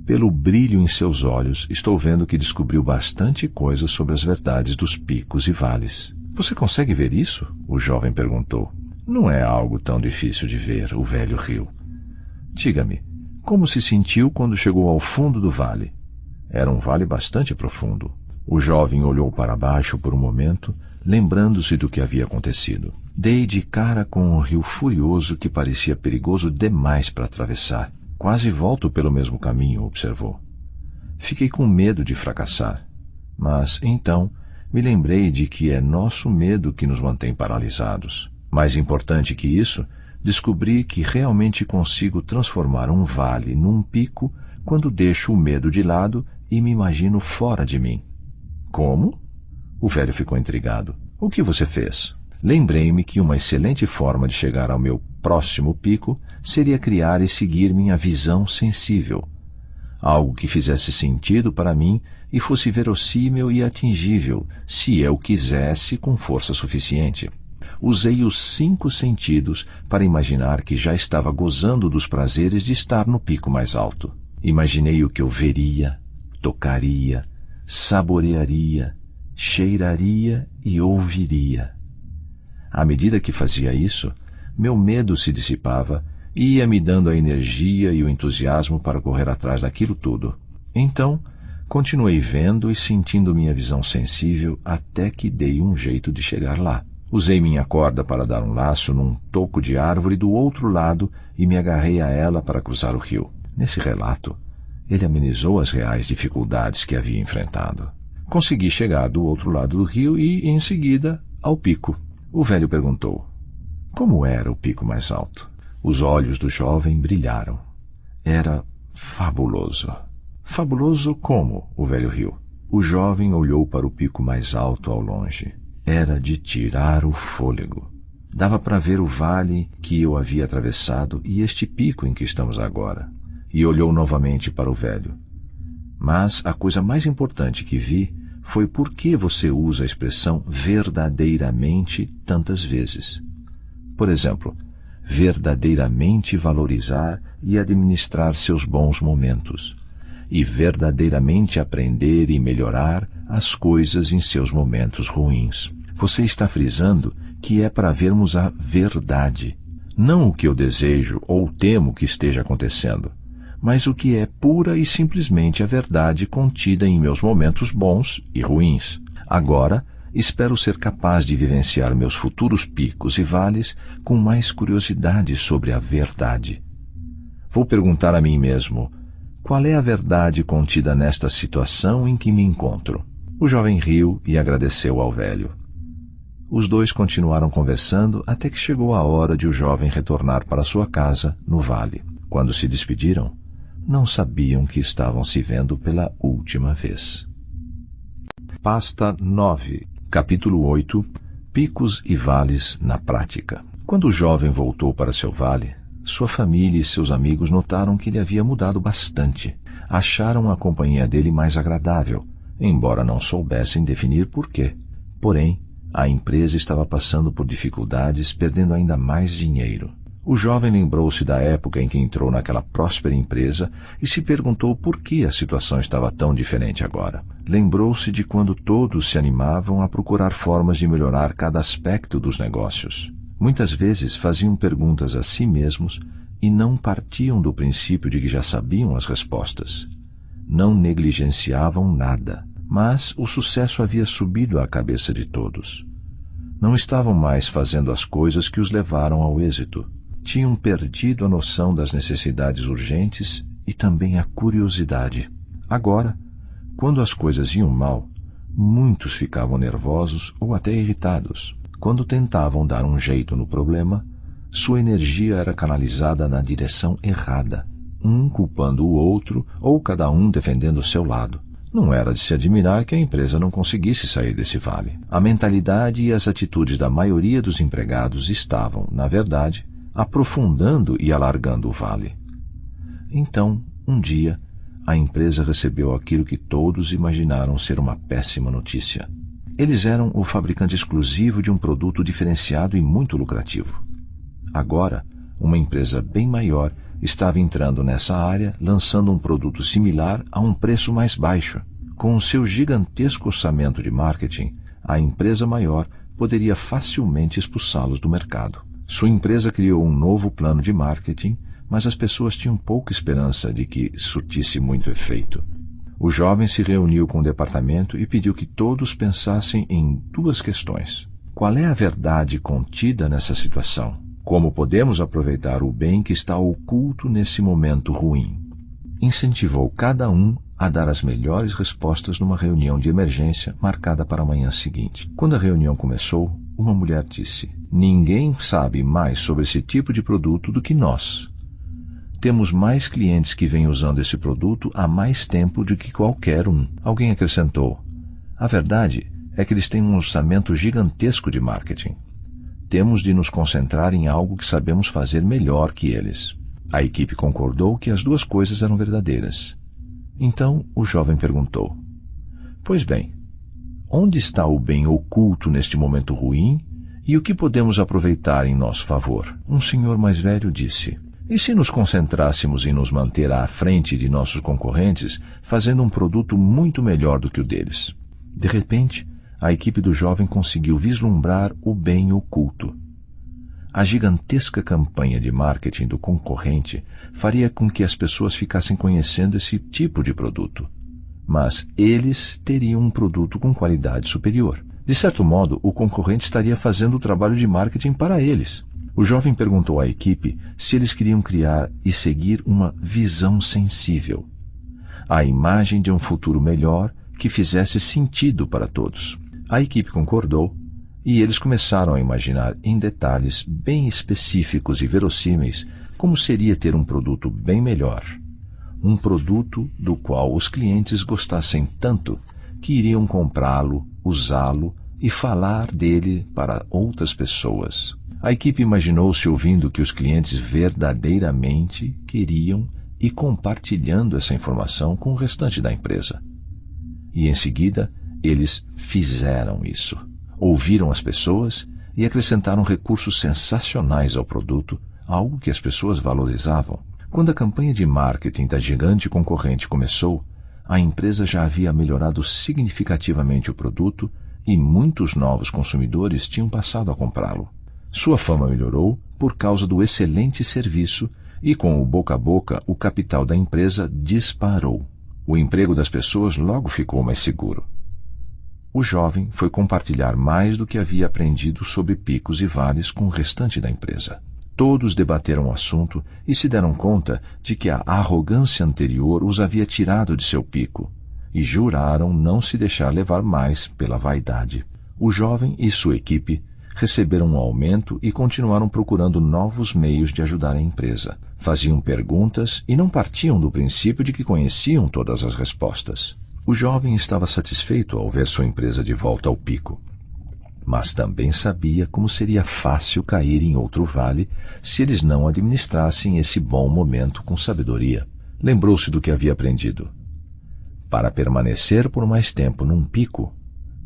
Pelo brilho em seus olhos, estou vendo que descobriu bastante coisa sobre as verdades dos picos e vales. Você consegue ver isso? O jovem perguntou. Não é algo tão difícil de ver, o velho riu. Diga-me, como se sentiu quando chegou ao fundo do vale? Era um vale bastante profundo. O jovem olhou para baixo por um momento, lembrando-se do que havia acontecido. Dei de cara com um rio furioso que parecia perigoso demais para atravessar. Quase volto pelo mesmo caminho, observou. Fiquei com medo de fracassar, mas então me lembrei de que é nosso medo que nos mantém paralisados. Mais importante que isso, descobri que realmente consigo transformar um vale num pico quando deixo o medo de lado e me imagino fora de mim. Como? O velho ficou intrigado. O que você fez? Lembrei-me que uma excelente forma de chegar ao meu próximo pico seria criar e seguir minha visão sensível. Algo que fizesse sentido para mim e fosse verossímil e atingível, se eu quisesse com força suficiente. Usei os 5 sentidos para imaginar que já estava gozando dos prazeres de estar no pico mais alto. Imaginei o que eu veria, tocaria, saborearia, cheiraria e ouviria. À medida que fazia isso, meu medo se dissipava e ia me dando a energia e o entusiasmo para correr atrás daquilo tudo. Então, continuei vendo e sentindo minha visão sensível até que dei um jeito de chegar lá. Usei minha corda para dar um laço num toco de árvore do outro lado e me agarrei a ela para cruzar o rio. Nesse relato, ele amenizou as reais dificuldades que havia enfrentado. Consegui chegar do outro lado do rio e, em seguida, ao pico. O velho perguntou, como era o pico mais alto? Os olhos do jovem brilharam. Era fabuloso. Fabuloso como? O velho riu. O jovem olhou para o pico mais alto ao longe. Era de tirar o fôlego. Dava para ver o vale que eu havia atravessado e este pico em que estamos agora. E olhou novamente para o velho. Mas a coisa mais importante que vi foi por que você usa a expressão verdadeiramente tantas vezes. Por exemplo, verdadeiramente valorizar e administrar seus bons momentos, e verdadeiramente aprender e melhorar as coisas em seus momentos ruins. Você está frisando que é para vermos a verdade, não o que eu desejo ou temo que esteja acontecendo, mas o que é pura e simplesmente a verdade contida em meus momentos bons e ruins. Agora, espero ser capaz de vivenciar meus futuros picos e vales com mais curiosidade sobre a verdade. Vou perguntar a mim mesmo, qual é a verdade contida nesta situação em que me encontro? O jovem riu e agradeceu ao velho. Os dois continuaram conversando até que chegou a hora de o jovem retornar para sua casa, no vale. Quando se despediram, não sabiam que estavam se vendo pela última vez. Pasta 9, capítulo 8, Picos e Vales na Prática. Quando o jovem voltou para seu vale, sua família e seus amigos notaram que ele havia mudado bastante. Acharam a companhia dele mais agradável, embora não soubessem definir por quê. Porém, a empresa estava passando por dificuldades, perdendo ainda mais dinheiro. O jovem lembrou-se da época em que entrou naquela próspera empresa e se perguntou por que a situação estava tão diferente agora. Lembrou-se de quando todos se animavam a procurar formas de melhorar cada aspecto dos negócios. Muitas vezes faziam perguntas a si mesmos e não partiam do princípio de que já sabiam as respostas. Não negligenciavam nada, mas o sucesso havia subido à cabeça de todos. Não estavam mais fazendo as coisas que os levaram ao êxito. Tinham perdido a noção das necessidades urgentes e também a curiosidade. Agora, quando as coisas iam mal, muitos ficavam nervosos ou até irritados. Quando tentavam dar um jeito no problema, sua energia era canalizada na direção errada, um culpando o outro ou cada um defendendo o seu lado. Não era de se admirar que a empresa não conseguisse sair desse vale. A mentalidade e as atitudes da maioria dos empregados estavam, na verdade, aprofundando e alargando o vale. Então, um dia, a empresa recebeu aquilo que todos imaginaram ser uma péssima notícia. Eles eram o fabricante exclusivo de um produto diferenciado e muito lucrativo. Agora, uma empresa bem maior estava entrando nessa área, lançando um produto similar a um preço mais baixo. Com o seu gigantesco orçamento de marketing, a empresa maior poderia facilmente expulsá-los do mercado. Sua empresa criou um novo plano de marketing, mas as pessoas tinham pouca esperança de que surtisse muito efeito. O jovem se reuniu com o departamento e pediu que todos pensassem em duas questões. Qual é a verdade contida nessa situação? Como podemos aproveitar o bem que está oculto nesse momento ruim? Incentivou cada um a dar as melhores respostas numa reunião de emergência marcada para a manhã seguinte. Quando a reunião começou, uma mulher disse: "Ninguém sabe mais sobre esse tipo de produto do que nós. Temos mais clientes que vêm usando esse produto há mais tempo do que qualquer um." Alguém acrescentou: "A verdade é que eles têm um orçamento gigantesco de marketing. Temos de nos concentrar em algo que sabemos fazer melhor que eles." A equipe concordou que as duas coisas eram verdadeiras. Então o jovem perguntou: "Pois bem, onde está o bem oculto neste momento ruim e o que podemos aproveitar em nosso favor?" Um senhor mais velho disse: "E se nos concentrássemos em nos manter à frente de nossos concorrentes, fazendo um produto muito melhor do que o deles?" De repente, a equipe do jovem conseguiu vislumbrar o bem oculto. A gigantesca campanha de marketing do concorrente faria com que as pessoas ficassem conhecendo esse tipo de produto. Mas eles teriam um produto com qualidade superior. De certo modo, o concorrente estaria fazendo o trabalho de marketing para eles. O jovem perguntou à equipe se eles queriam criar e seguir uma visão sensível, a imagem de um futuro melhor que fizesse sentido para todos. A equipe concordou e eles começaram a imaginar em detalhes bem específicos e verossímeis como seria ter um produto bem melhor. Um produto do qual os clientes gostassem tanto que iriam comprá-lo, usá-lo e falar dele para outras pessoas. A equipe imaginou-se ouvindo o que os clientes verdadeiramente queriam e compartilhando essa informação com o restante da empresa. E em seguida, eles fizeram isso. Ouviram as pessoas e acrescentaram recursos sensacionais ao produto, algo que as pessoas valorizavam. Quando a campanha de marketing da gigante concorrente começou, a empresa já havia melhorado significativamente o produto e muitos novos consumidores tinham passado a comprá-lo. Sua fama melhorou por causa do excelente serviço e, com o boca a boca, o capital da empresa disparou. O emprego das pessoas logo ficou mais seguro. O jovem foi compartilhar mais do que havia aprendido sobre picos e vales com o restante da empresa. Todos debateram o assunto e se deram conta de que a arrogância anterior os havia tirado de seu pico, e juraram não se deixar levar mais pela vaidade. O jovem e sua equipe receberam um aumento e continuaram procurando novos meios de ajudar a empresa. Faziam perguntas e não partiam do princípio de que conheciam todas as respostas. O jovem estava satisfeito ao ver sua empresa de volta ao pico, mas também sabia como seria fácil cair em outro vale se eles não administrassem esse bom momento com sabedoria. Lembrou-se do que havia aprendido. Para permanecer por mais tempo num pico,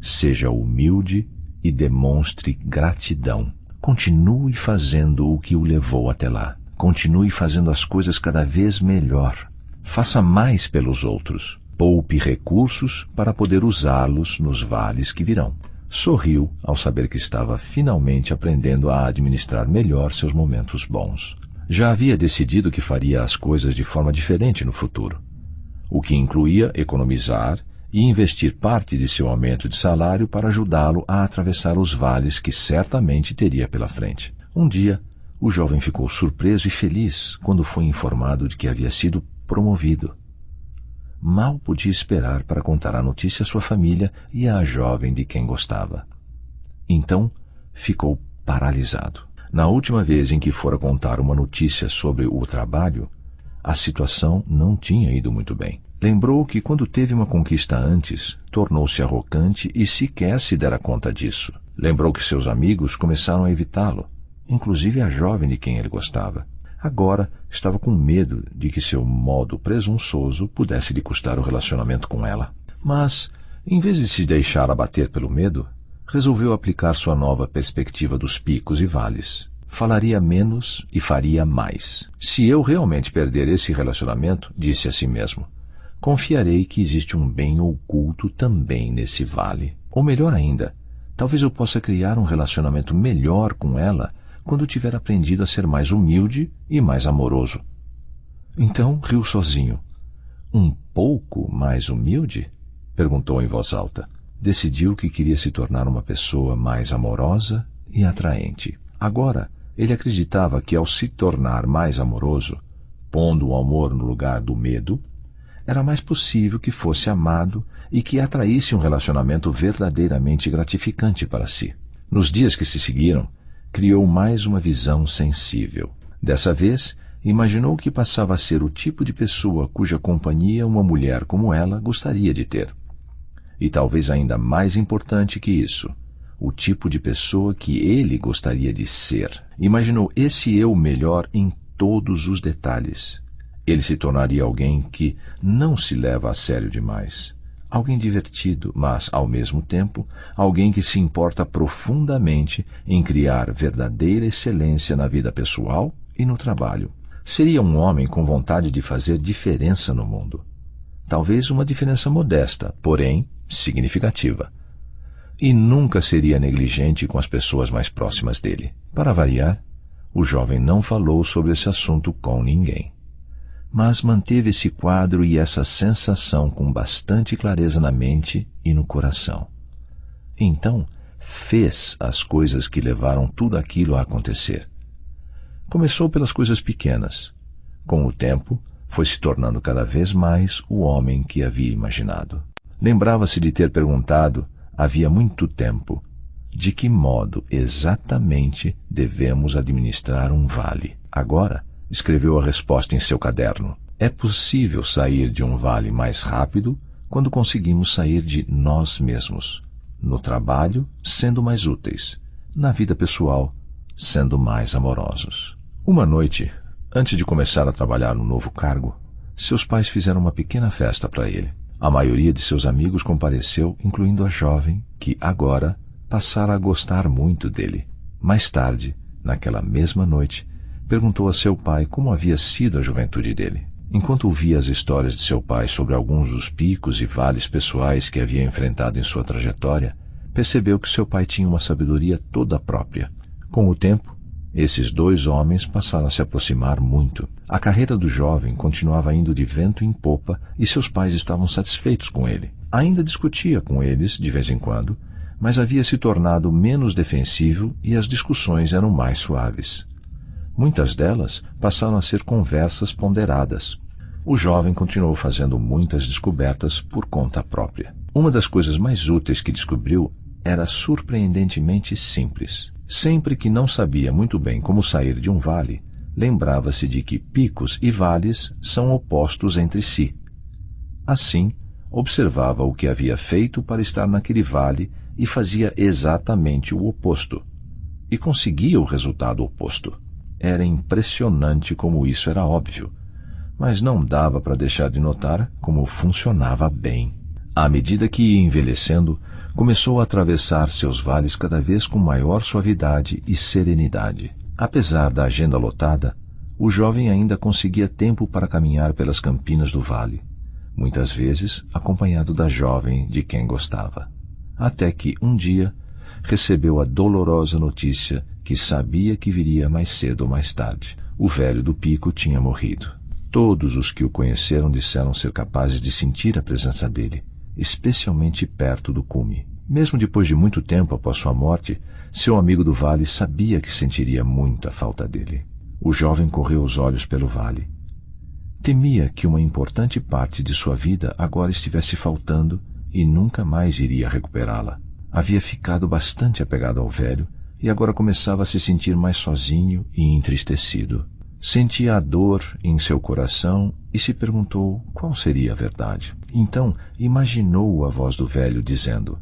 seja humilde e demonstre gratidão. Continue fazendo o que o levou até lá. Continue fazendo as coisas cada vez melhor. Faça mais pelos outros. Poupe recursos para poder usá-los nos vales que virão. Sorriu ao saber que estava finalmente aprendendo a administrar melhor seus momentos bons. Já havia decidido que faria as coisas de forma diferente no futuro, o que incluía economizar e investir parte de seu aumento de salário para ajudá-lo a atravessar os vales que certamente teria pela frente. Um dia, o jovem ficou surpreso e feliz quando foi informado de que havia sido promovido. Mal podia esperar para contar a notícia à sua família e à jovem de quem gostava. Então, ficou paralisado. Na última vez em que fora contar uma notícia sobre o trabalho, a situação não tinha ido muito bem. Lembrou que quando teve uma conquista antes, tornou-se arrogante e sequer se dera conta disso. Lembrou que seus amigos começaram a evitá-lo, inclusive a jovem de quem ele gostava. Agora estava com medo de que seu modo presunçoso pudesse lhe custar o relacionamento com ela. Mas, em vez de se deixar abater pelo medo, resolveu aplicar sua nova perspectiva dos picos e vales. Falaria menos e faria mais. Se eu realmente perder esse relacionamento, disse a si mesmo, confiarei que existe um bem oculto também nesse vale. Ou melhor ainda, talvez eu possa criar um relacionamento melhor com ela quando tiver aprendido a ser mais humilde e mais amoroso. Então riu sozinho. Um pouco mais humilde? Perguntou em voz alta. Decidiu que queria se tornar uma pessoa mais amorosa e atraente. Agora, ele acreditava que ao se tornar mais amoroso, pondo o amor no lugar do medo, era mais possível que fosse amado e que atraísse um relacionamento verdadeiramente gratificante para si. Nos dias que se seguiram, criou mais uma visão sensível. Dessa vez, imaginou que passava a ser o tipo de pessoa cuja companhia uma mulher como ela gostaria de ter. E talvez ainda mais importante que isso, o tipo de pessoa que ele gostaria de ser. Imaginou esse eu melhor em todos os detalhes. Ele se tornaria alguém que não se leva a sério demais. Alguém divertido, mas, ao mesmo tempo, alguém que se importa profundamente em criar verdadeira excelência na vida pessoal e no trabalho. Seria um homem com vontade de fazer diferença no mundo. Talvez uma diferença modesta, porém significativa. E nunca seria negligente com as pessoas mais próximas dele. Para variar, o jovem não falou sobre esse assunto com ninguém, mas manteve esse quadro e essa sensação com bastante clareza na mente e no coração. Então, fez as coisas que levaram tudo aquilo a acontecer. Começou pelas coisas pequenas. Com o tempo, foi se tornando cada vez mais o homem que havia imaginado. Lembrava-se de ter perguntado, havia muito tempo, de que modo exatamente devemos administrar um vale. Agora, escreveu a resposta em seu caderno. É possível sair de um vale mais rápido quando conseguimos sair de nós mesmos. No trabalho, sendo mais úteis. Na vida pessoal, sendo mais amorosos. Uma noite, antes de começar a trabalhar no novo cargo, seus pais fizeram uma pequena festa para ele. A maioria de seus amigos compareceu, incluindo a jovem, que agora passara a gostar muito dele. Mais tarde, naquela mesma noite, perguntou a seu pai como havia sido a juventude dele. Enquanto ouvia as histórias de seu pai sobre alguns dos picos e vales pessoais que havia enfrentado em sua trajetória, percebeu que seu pai tinha uma sabedoria toda própria. Com o tempo, esses dois homens passaram a se aproximar muito. A carreira do jovem continuava indo de vento em popa e seus pais estavam satisfeitos com ele. Ainda discutia com eles, de vez em quando, mas havia se tornado menos defensivo e as discussões eram mais suaves. Muitas delas passaram a ser conversas ponderadas. O jovem continuou fazendo muitas descobertas por conta própria. Uma das coisas mais úteis que descobriu era surpreendentemente simples. Sempre que não sabia muito bem como sair de um vale, lembrava-se de que picos e vales são opostos entre si. Assim, observava o que havia feito para estar naquele vale e fazia exatamente o oposto. E conseguia o resultado oposto. Era impressionante como isso era óbvio, mas não dava para deixar de notar como funcionava bem. À medida que ia envelhecendo, começou a atravessar seus vales cada vez com maior suavidade e serenidade. Apesar da agenda lotada, o jovem ainda conseguia tempo para caminhar pelas campinas do vale, muitas vezes acompanhado da jovem de quem gostava. Até que, um dia, recebeu a dolorosa notícia que sabia que viria mais cedo ou mais tarde. O velho do pico tinha morrido. Todos os que o conheceram disseram ser capazes de sentir a presença dele, especialmente perto do cume. Mesmo depois de muito tempo após sua morte, seu amigo do vale sabia que sentiria muita falta dele. O jovem correu os olhos pelo vale. Temia que uma importante parte de sua vida agora estivesse faltando e nunca mais iria recuperá-la. Havia ficado bastante apegado ao velho e agora começava a se sentir mais sozinho e entristecido. Sentia a dor em seu coração e se perguntou qual seria a verdade. Então imaginou a voz do velho dizendo: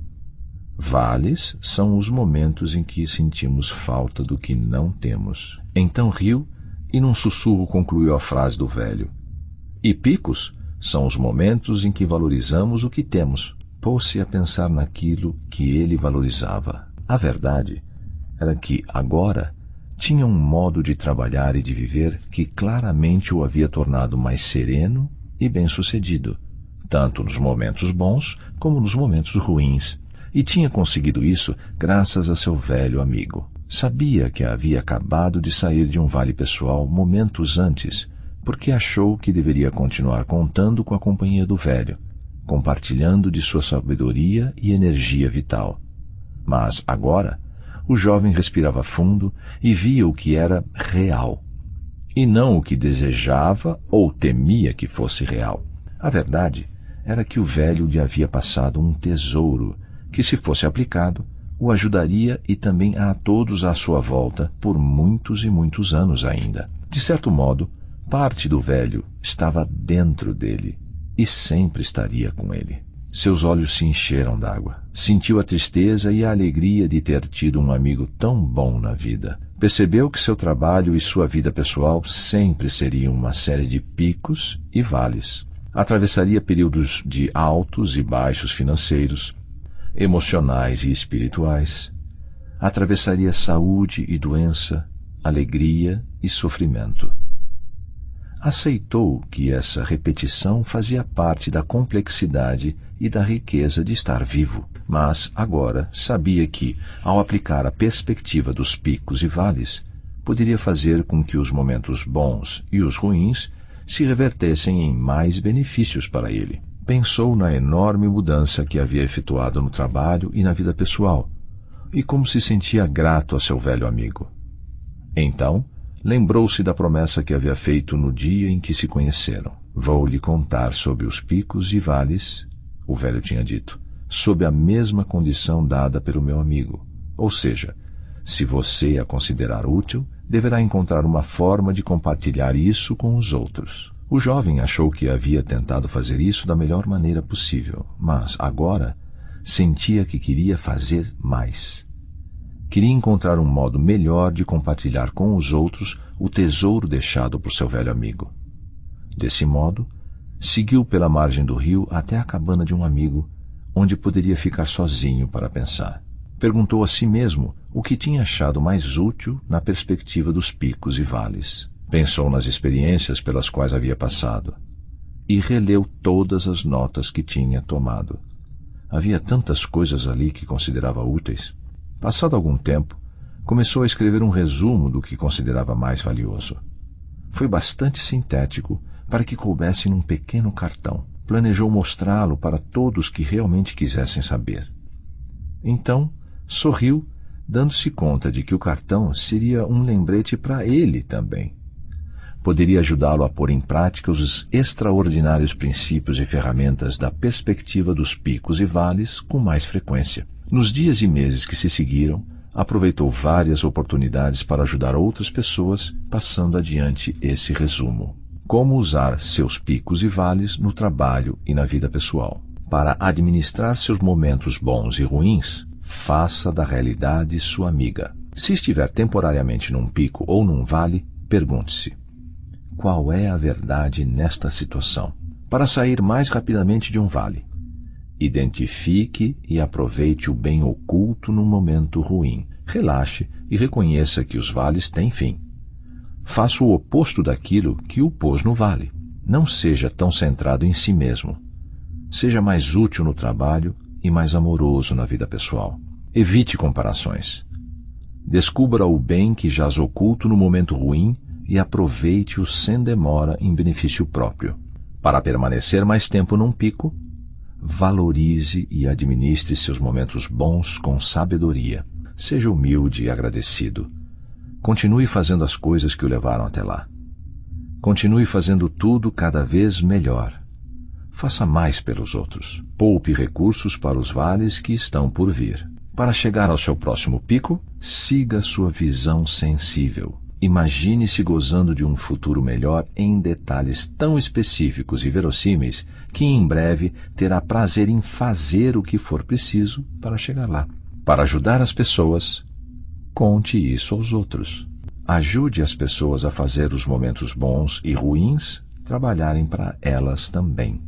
vales são os momentos em que sentimos falta do que não temos. Então riu e num sussurro concluiu a frase do velho. E picos são os momentos em que valorizamos o que temos. Pôs-se a pensar naquilo que ele valorizava. A verdade era que agora tinha um modo de trabalhar e de viver que claramente o havia tornado mais sereno e bem-sucedido, tanto nos momentos bons como nos momentos ruins. E tinha conseguido isso graças a seu velho amigo. Sabia que havia acabado de sair de um vale pessoal momentos antes, porque achou que deveria continuar contando com a companhia do velho, compartilhando de sua sabedoria e energia vital. Mas agora, o jovem respirava fundo e via o que era real, e não o que desejava ou temia que fosse real. A verdade era que o velho lhe havia passado um tesouro que, se fosse aplicado, o ajudaria e também a todos à sua volta por muitos e muitos anos ainda. De certo modo, parte do velho estava dentro dele e sempre estaria com ele. Seus olhos se encheram d'água. Sentiu a tristeza e a alegria de ter tido um amigo tão bom na vida. Percebeu que seu trabalho e sua vida pessoal sempre seriam uma série de picos e vales. Atravessaria períodos de altos e baixos financeiros, emocionais e espirituais. Atravessaria saúde e doença, alegria e sofrimento. Aceitou que essa repetição fazia parte da complexidade e da riqueza de estar vivo, mas agora sabia que, ao aplicar a perspectiva dos picos e vales, poderia fazer com que os momentos bons e os ruins se revertessem em mais benefícios para ele. Pensou na enorme mudança que havia efetuado no trabalho e na vida pessoal, e como se sentia grato a seu velho amigo. Então, lembrou-se da promessa que havia feito no dia em que se conheceram. Vou lhe contar sobre os picos e vales, o velho tinha dito, sob a mesma condição dada pelo meu amigo. Ou seja, se você a considerar útil, deverá encontrar uma forma de compartilhar isso com os outros. O jovem achou que havia tentado fazer isso da melhor maneira possível, mas agora sentia que queria fazer mais. Queria encontrar um modo melhor de compartilhar com os outros o tesouro deixado por seu velho amigo. Desse modo, seguiu pela margem do rio até a cabana de um amigo, onde poderia ficar sozinho para pensar. Perguntou a si mesmo o que tinha achado mais útil na perspectiva dos picos e vales. Pensou nas experiências pelas quais havia passado e releu todas as notas que tinha tomado. Havia tantas coisas ali que considerava úteis. Passado algum tempo, começou a escrever um resumo do que considerava mais valioso. Foi bastante sintético para que coubesse num pequeno cartão. Planejou mostrá-lo para todos que realmente quisessem saber. Então, sorriu, dando-se conta de que o cartão seria um lembrete para ele também. poderia ajudá-lo a pôr em prática os extraordinários princípios e ferramentas da perspectiva dos picos e vales com mais frequência. Nos dias e meses que se seguiram, aproveitou várias oportunidades para ajudar outras pessoas, passando adiante esse resumo. Como usar seus picos e vales no trabalho e na vida pessoal. Para administrar seus momentos bons e ruins, faça da realidade sua amiga. Se estiver temporariamente num pico ou num vale, pergunte-se: qual é a verdade nesta situação? Para sair mais rapidamente de um vale, identifique e aproveite o bem oculto num momento ruim. Relaxe e reconheça que os vales têm fim. Faça o oposto daquilo que o pôs no vale. Não seja tão centrado em si mesmo. Seja mais útil no trabalho e mais amoroso na vida pessoal. Evite comparações. Descubra o bem que jaz oculto no momento ruim e aproveite-o sem demora em benefício próprio. Para permanecer mais tempo num pico, valorize e administre seus momentos bons com sabedoria. Seja humilde e agradecido. Continue fazendo as coisas que o levaram até lá. Continue fazendo tudo cada vez melhor. Faça mais pelos outros. Poupe recursos para os vales que estão por vir. Para chegar ao seu próximo pico, siga sua visão sensível. Imagine-se gozando de um futuro melhor em detalhes tão específicos e verossímeis que em breve terá prazer em fazer o que for preciso para chegar lá. Para ajudar as pessoas, conte isso aos outros. Ajude as pessoas a fazer os momentos bons e ruins trabalharem para elas também.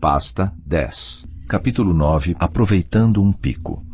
Pasta 10. Capítulo 9. Aproveitando um pico.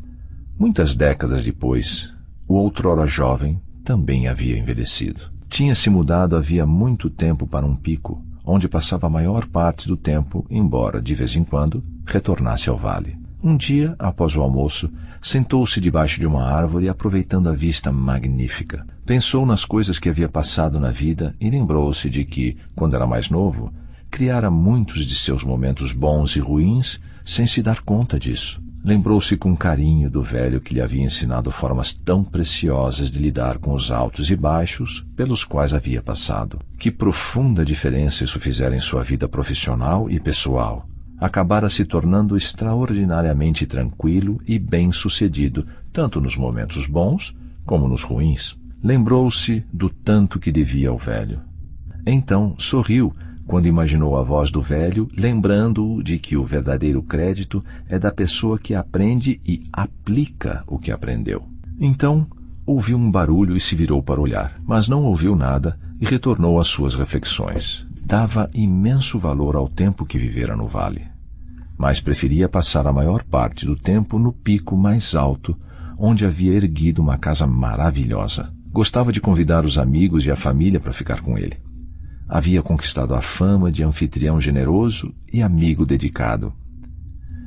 Muitas décadas depois, o outrora jovem também havia envelhecido. Tinha se mudado havia muito tempo para um pico, onde passava a maior parte do tempo, embora, de vez em quando, retornasse ao vale. Um dia, após o almoço, sentou-se debaixo de uma árvore, aproveitando a vista magnífica. Pensou nas coisas que havia passado na vida e lembrou-se de que, quando era mais novo, criara muitos de seus momentos bons e ruins sem se dar conta disso. Lembrou-se com carinho do velho que lhe havia ensinado formas tão preciosas de lidar com os altos e baixos pelos quais havia passado. Que profunda diferença isso fizera em sua vida profissional e pessoal. Acabara se tornando extraordinariamente tranquilo e bem-sucedido, tanto nos momentos bons como nos ruins. Lembrou-se do tanto que devia ao velho. Então sorriu quando imaginou a voz do velho, lembrando-o de que o verdadeiro crédito é da pessoa que aprende e aplica o que aprendeu. Então ouviu um barulho e se virou para olhar, mas não ouviu nada e retornou às suas reflexões. Dava imenso valor ao tempo que vivera no vale, mas preferia passar a maior parte do tempo no pico mais alto, onde havia erguido uma casa maravilhosa. Gostava de convidar os amigos e a família para ficar com ele. Havia conquistado a fama de anfitrião generoso e amigo dedicado.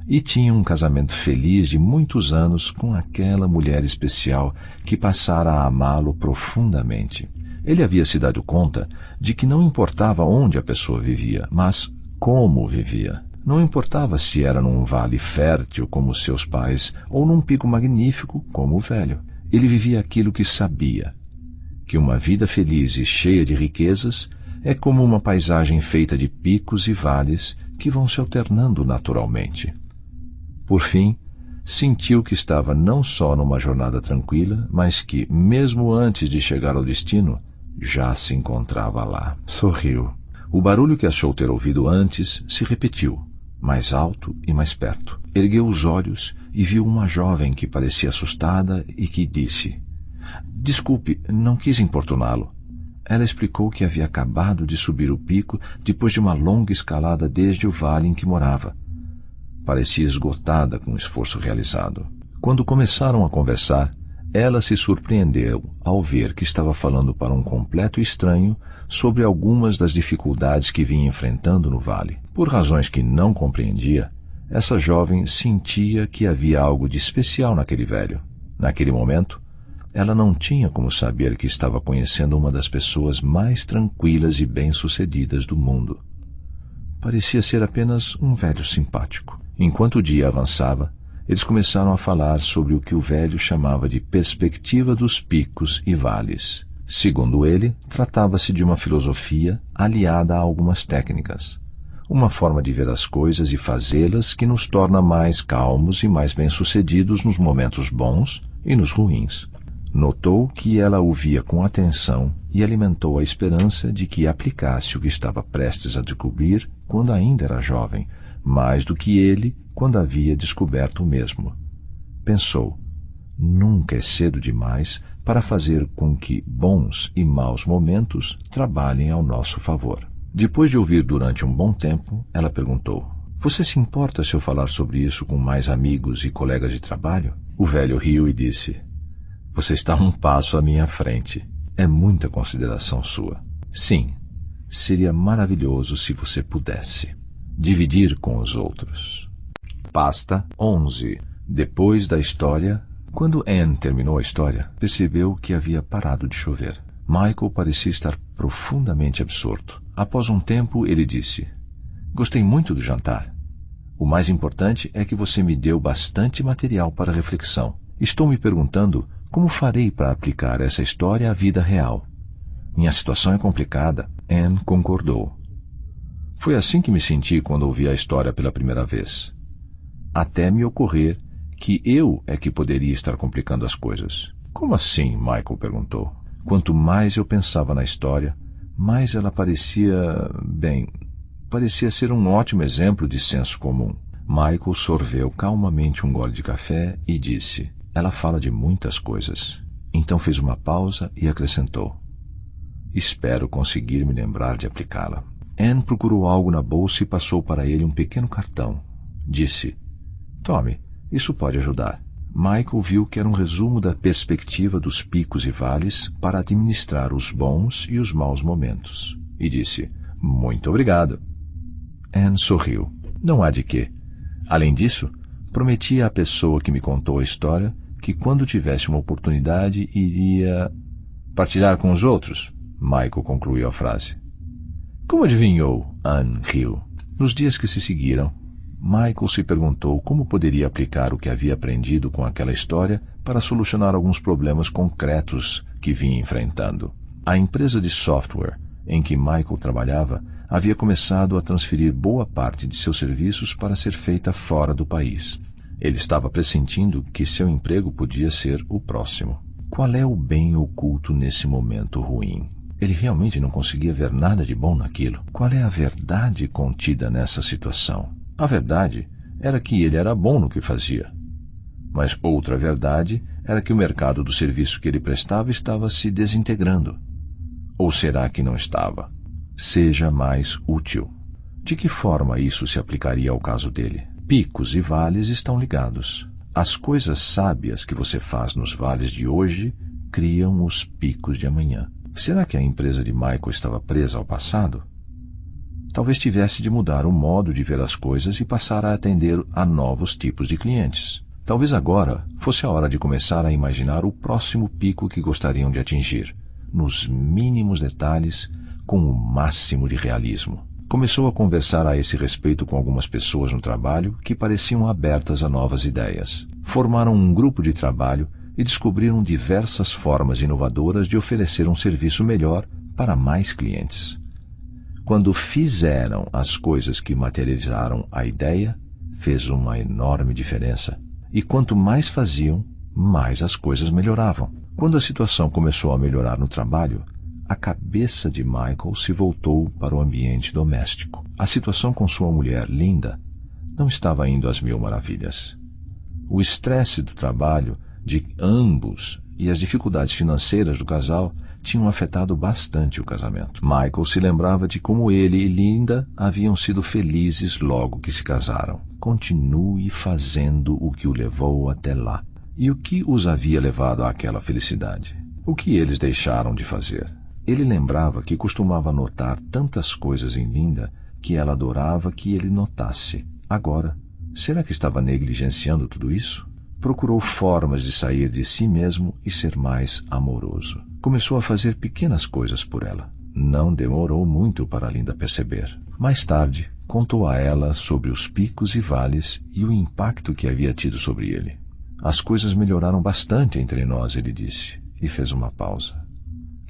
E tinha um casamento feliz de muitos anos com aquela mulher especial que passara a amá-lo profundamente. Ele havia se dado conta de que não importava onde a pessoa vivia, mas como vivia. Não importava se era num vale fértil como seus pais ou num pico magnífico como o velho. Ele vivia aquilo que sabia, que uma vida feliz e cheia de riquezas é como uma paisagem feita de picos e vales que vão se alternando naturalmente. Por fim, sentiu que estava não só numa jornada tranquila, mas que, mesmo antes de chegar ao destino, já se encontrava lá. Sorriu. O barulho que achou ter ouvido antes se repetiu, mais alto e mais perto. Ergueu os olhos e viu uma jovem que parecia assustada e que disse: "Desculpe, não quis importuná-lo." Ela explicou que havia acabado de subir o pico depois de uma longa escalada desde o vale em que morava. Parecia esgotada com o esforço realizado. Quando começaram a conversar, ela se surpreendeu ao ver que estava falando para um completo estranho sobre algumas das dificuldades que vinha enfrentando no vale. Por razões que não compreendia, essa jovem sentia que havia algo de especial naquele velho. Naquele momento, ela não tinha como saber que estava conhecendo uma das pessoas mais tranquilas e bem-sucedidas do mundo. Parecia ser apenas um velho simpático. Enquanto o dia avançava, eles começaram a falar sobre o que o velho chamava de perspectiva dos picos e vales. Segundo ele, tratava-se de uma filosofia aliada a algumas técnicas, uma forma de ver as coisas e fazê-las que nos torna mais calmos e mais bem-sucedidos nos momentos bons e nos ruins. Notou que ela o via com atenção e alimentou a esperança de que aplicasse o que estava prestes a descobrir quando ainda era jovem, mais do que ele quando havia descoberto o mesmo. Pensou, nunca é cedo demais para fazer com que bons e maus momentos trabalhem ao nosso favor. Depois de ouvir durante um bom tempo, ela perguntou, você se importa se eu falar sobre isso com mais amigos e colegas de trabalho? O velho riu e disse, você está um passo à minha frente. É muita consideração sua. Sim, seria maravilhoso se você pudesse dividir com os outros. Pasta 11. Depois da história, quando Anne terminou a história, percebeu que havia parado de chover. Michael parecia estar profundamente absorto. Após um tempo, ele disse, gostei muito do jantar. O mais importante é que você me deu bastante material para reflexão. Estou me perguntando como farei para aplicar essa história à vida real. Minha situação é complicada. Anne concordou. Foi assim que me senti quando ouvi a história pela primeira vez. Até me ocorrer que eu é que poderia estar complicando as coisas. Como assim? Michael perguntou. Quanto mais eu pensava na história, mais ela parecia ser um ótimo exemplo de senso comum. Michael sorveu calmamente um gole de café e disse, ela fala de muitas coisas. Então fez uma pausa e acrescentou, espero conseguir me lembrar de aplicá-la. Anne procurou algo na bolsa e passou para ele um pequeno cartão. Disse, tome, isso pode ajudar. Michael viu que era um resumo da perspectiva dos picos e vales para administrar os bons e os maus momentos. E disse, muito obrigado. Anne sorriu. Não há de quê. Além disso, prometi à pessoa que me contou a história que quando tivesse uma oportunidade iria partilhar com os outros. Michael concluiu a frase. Como adivinhou? Anne riu. Nos dias que se seguiram, Michael se perguntou como poderia aplicar o que havia aprendido com aquela história para solucionar alguns problemas concretos que vinha enfrentando. A empresa de software em que Michael trabalhava havia começado a transferir boa parte de seus serviços para ser feita fora do país. Ele estava pressentindo que seu emprego podia ser o próximo. Qual é o bem oculto nesse momento ruim? Ele realmente não conseguia ver nada de bom naquilo. Qual é a verdade contida nessa situação? A verdade era que ele era bom no que fazia. Mas outra verdade era que o mercado do serviço que ele prestava estava se desintegrando. Ou será que não estava? Seja mais útil. De que forma isso se aplicaria ao caso dele? Picos e vales estão ligados. As coisas sábias que você faz nos vales de hoje criam os picos de amanhã. Será que a empresa de Michael estava presa ao passado? Talvez tivesse de mudar o modo de ver as coisas e passar a atender a novos tipos de clientes. Talvez agora fosse a hora de começar a imaginar o próximo pico que gostariam de atingir, nos mínimos detalhes, com o máximo de realismo. Começou a conversar a esse respeito com algumas pessoas no trabalho que pareciam abertas a novas ideias. Formaram um grupo de trabalho e descobriram diversas formas inovadoras de oferecer um serviço melhor para mais clientes. Quando fizeram as coisas que materializaram a ideia, fez uma enorme diferença. E quanto mais faziam, mais as coisas melhoravam. Quando a situação começou a melhorar no trabalho, a cabeça de Michael se voltou para o ambiente doméstico. A situação com sua mulher, Linda, não estava indo às mil maravilhas. O estresse do trabalho de ambos e as dificuldades financeiras do casal tinham afetado bastante o casamento. Michael se lembrava de como ele e Linda haviam sido felizes logo que se casaram. Continue fazendo o que o levou até lá. E o que os havia levado àquela felicidade? O que eles deixaram de fazer? Ele lembrava que costumava notar tantas coisas em Linda que ela adorava que ele notasse. Agora, será que estava negligenciando tudo isso? Procurou formas de sair de si mesmo e ser mais amoroso. Começou a fazer pequenas coisas por ela. Não demorou muito para Linda perceber. Mais tarde, contou a ela sobre os picos e vales e o impacto que havia tido sobre ele. As coisas melhoraram bastante entre nós, ele disse, e fez uma pausa.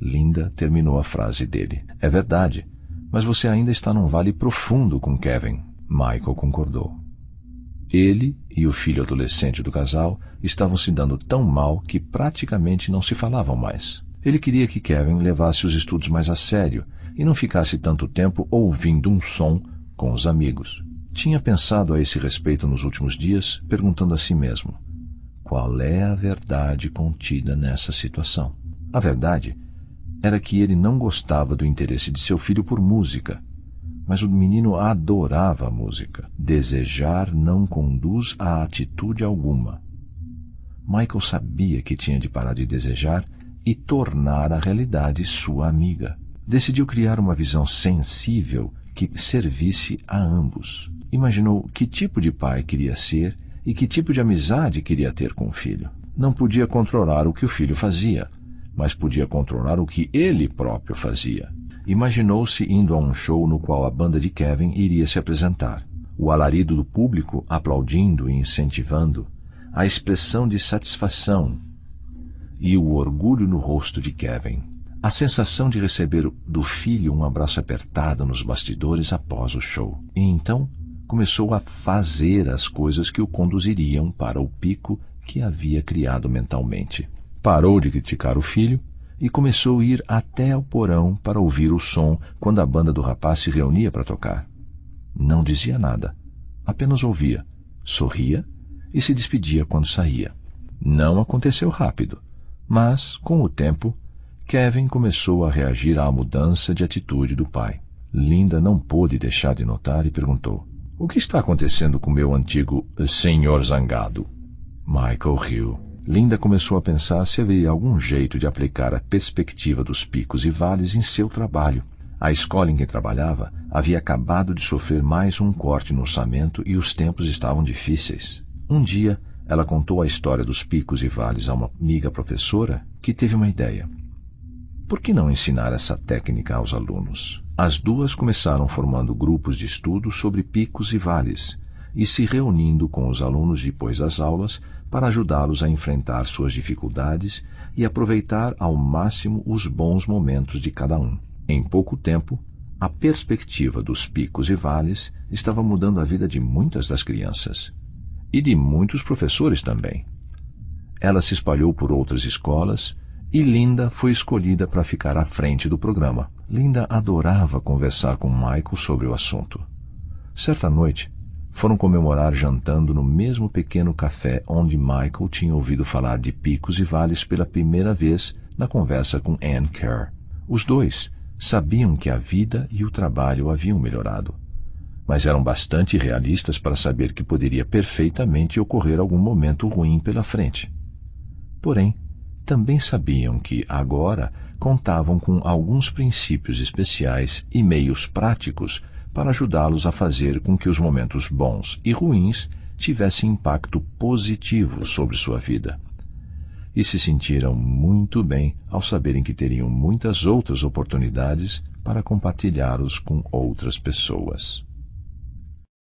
Linda terminou a frase dele. É verdade, mas você ainda está num vale profundo com Kevin. Michael concordou. Ele e o filho adolescente do casal estavam se dando tão mal que praticamente não se falavam mais. Ele queria que Kevin levasse os estudos mais a sério e não ficasse tanto tempo ouvindo um som com os amigos. Tinha pensado a esse respeito nos últimos dias, perguntando a si mesmo: qual é a verdade contida nessa situação? A verdade era que ele não gostava do interesse de seu filho por música, mas o menino adorava a música. Desejar não conduz a atitude alguma. Michael sabia que tinha de parar de desejar e tornar a realidade sua amiga. Decidiu criar uma visão sensível que servisse a ambos. Imaginou que tipo de pai queria ser e que tipo de amizade queria ter com o filho. Não podia controlar o que o filho fazia, mas podia controlar o que ele próprio fazia. Imaginou-se indo a um show no qual a banda de Kevin iria se apresentar. O alarido do público aplaudindo e incentivando, a expressão de satisfação e o orgulho no rosto de Kevin. A sensação de receber do filho um abraço apertado nos bastidores após o show. E então começou a fazer as coisas que o conduziriam para o pico que havia criado mentalmente. Parou de criticar o filho e começou a ir até o porão para ouvir o som quando a banda do rapaz se reunia para tocar. Não dizia nada, apenas ouvia, sorria e se despedia quando saía. Não aconteceu rápido, mas, com o tempo, Kevin começou a reagir à mudança de atitude do pai. Linda não pôde deixar de notar e perguntou: o que está acontecendo com meu antigo senhor zangado? Michael riu. Linda começou a pensar se haveria algum jeito de aplicar a perspectiva dos picos e vales em seu trabalho. A escola em que trabalhava havia acabado de sofrer mais um corte no orçamento e os tempos estavam difíceis. Um dia, ela contou a história dos picos e vales a uma amiga professora que teve uma ideia. Por que não ensinar essa técnica aos alunos? As duas começaram formando grupos de estudo sobre picos e vales e se reunindo com os alunos depois das aulas para ajudá-los a enfrentar suas dificuldades e aproveitar ao máximo os bons momentos de cada um. Em pouco tempo, a perspectiva dos picos e vales estava mudando a vida de muitas das crianças e de muitos professores também. Ela se espalhou por outras escolas e Linda foi escolhida para ficar à frente do programa. Linda adorava conversar com Michael sobre o assunto. Certa noite, foram comemorar jantando no mesmo pequeno café onde Michael tinha ouvido falar de picos e vales pela primeira vez na conversa com Ann Kerr. Os dois sabiam que a vida e o trabalho haviam melhorado, mas eram bastante realistas para saber que poderia perfeitamente ocorrer algum momento ruim pela frente. Porém, também sabiam que, agora, contavam com alguns princípios especiais e meios práticos para ajudá-los a fazer com que os momentos bons e ruins tivessem impacto positivo sobre sua vida. E se sentiram muito bem ao saberem que teriam muitas outras oportunidades para compartilhá-los com outras pessoas.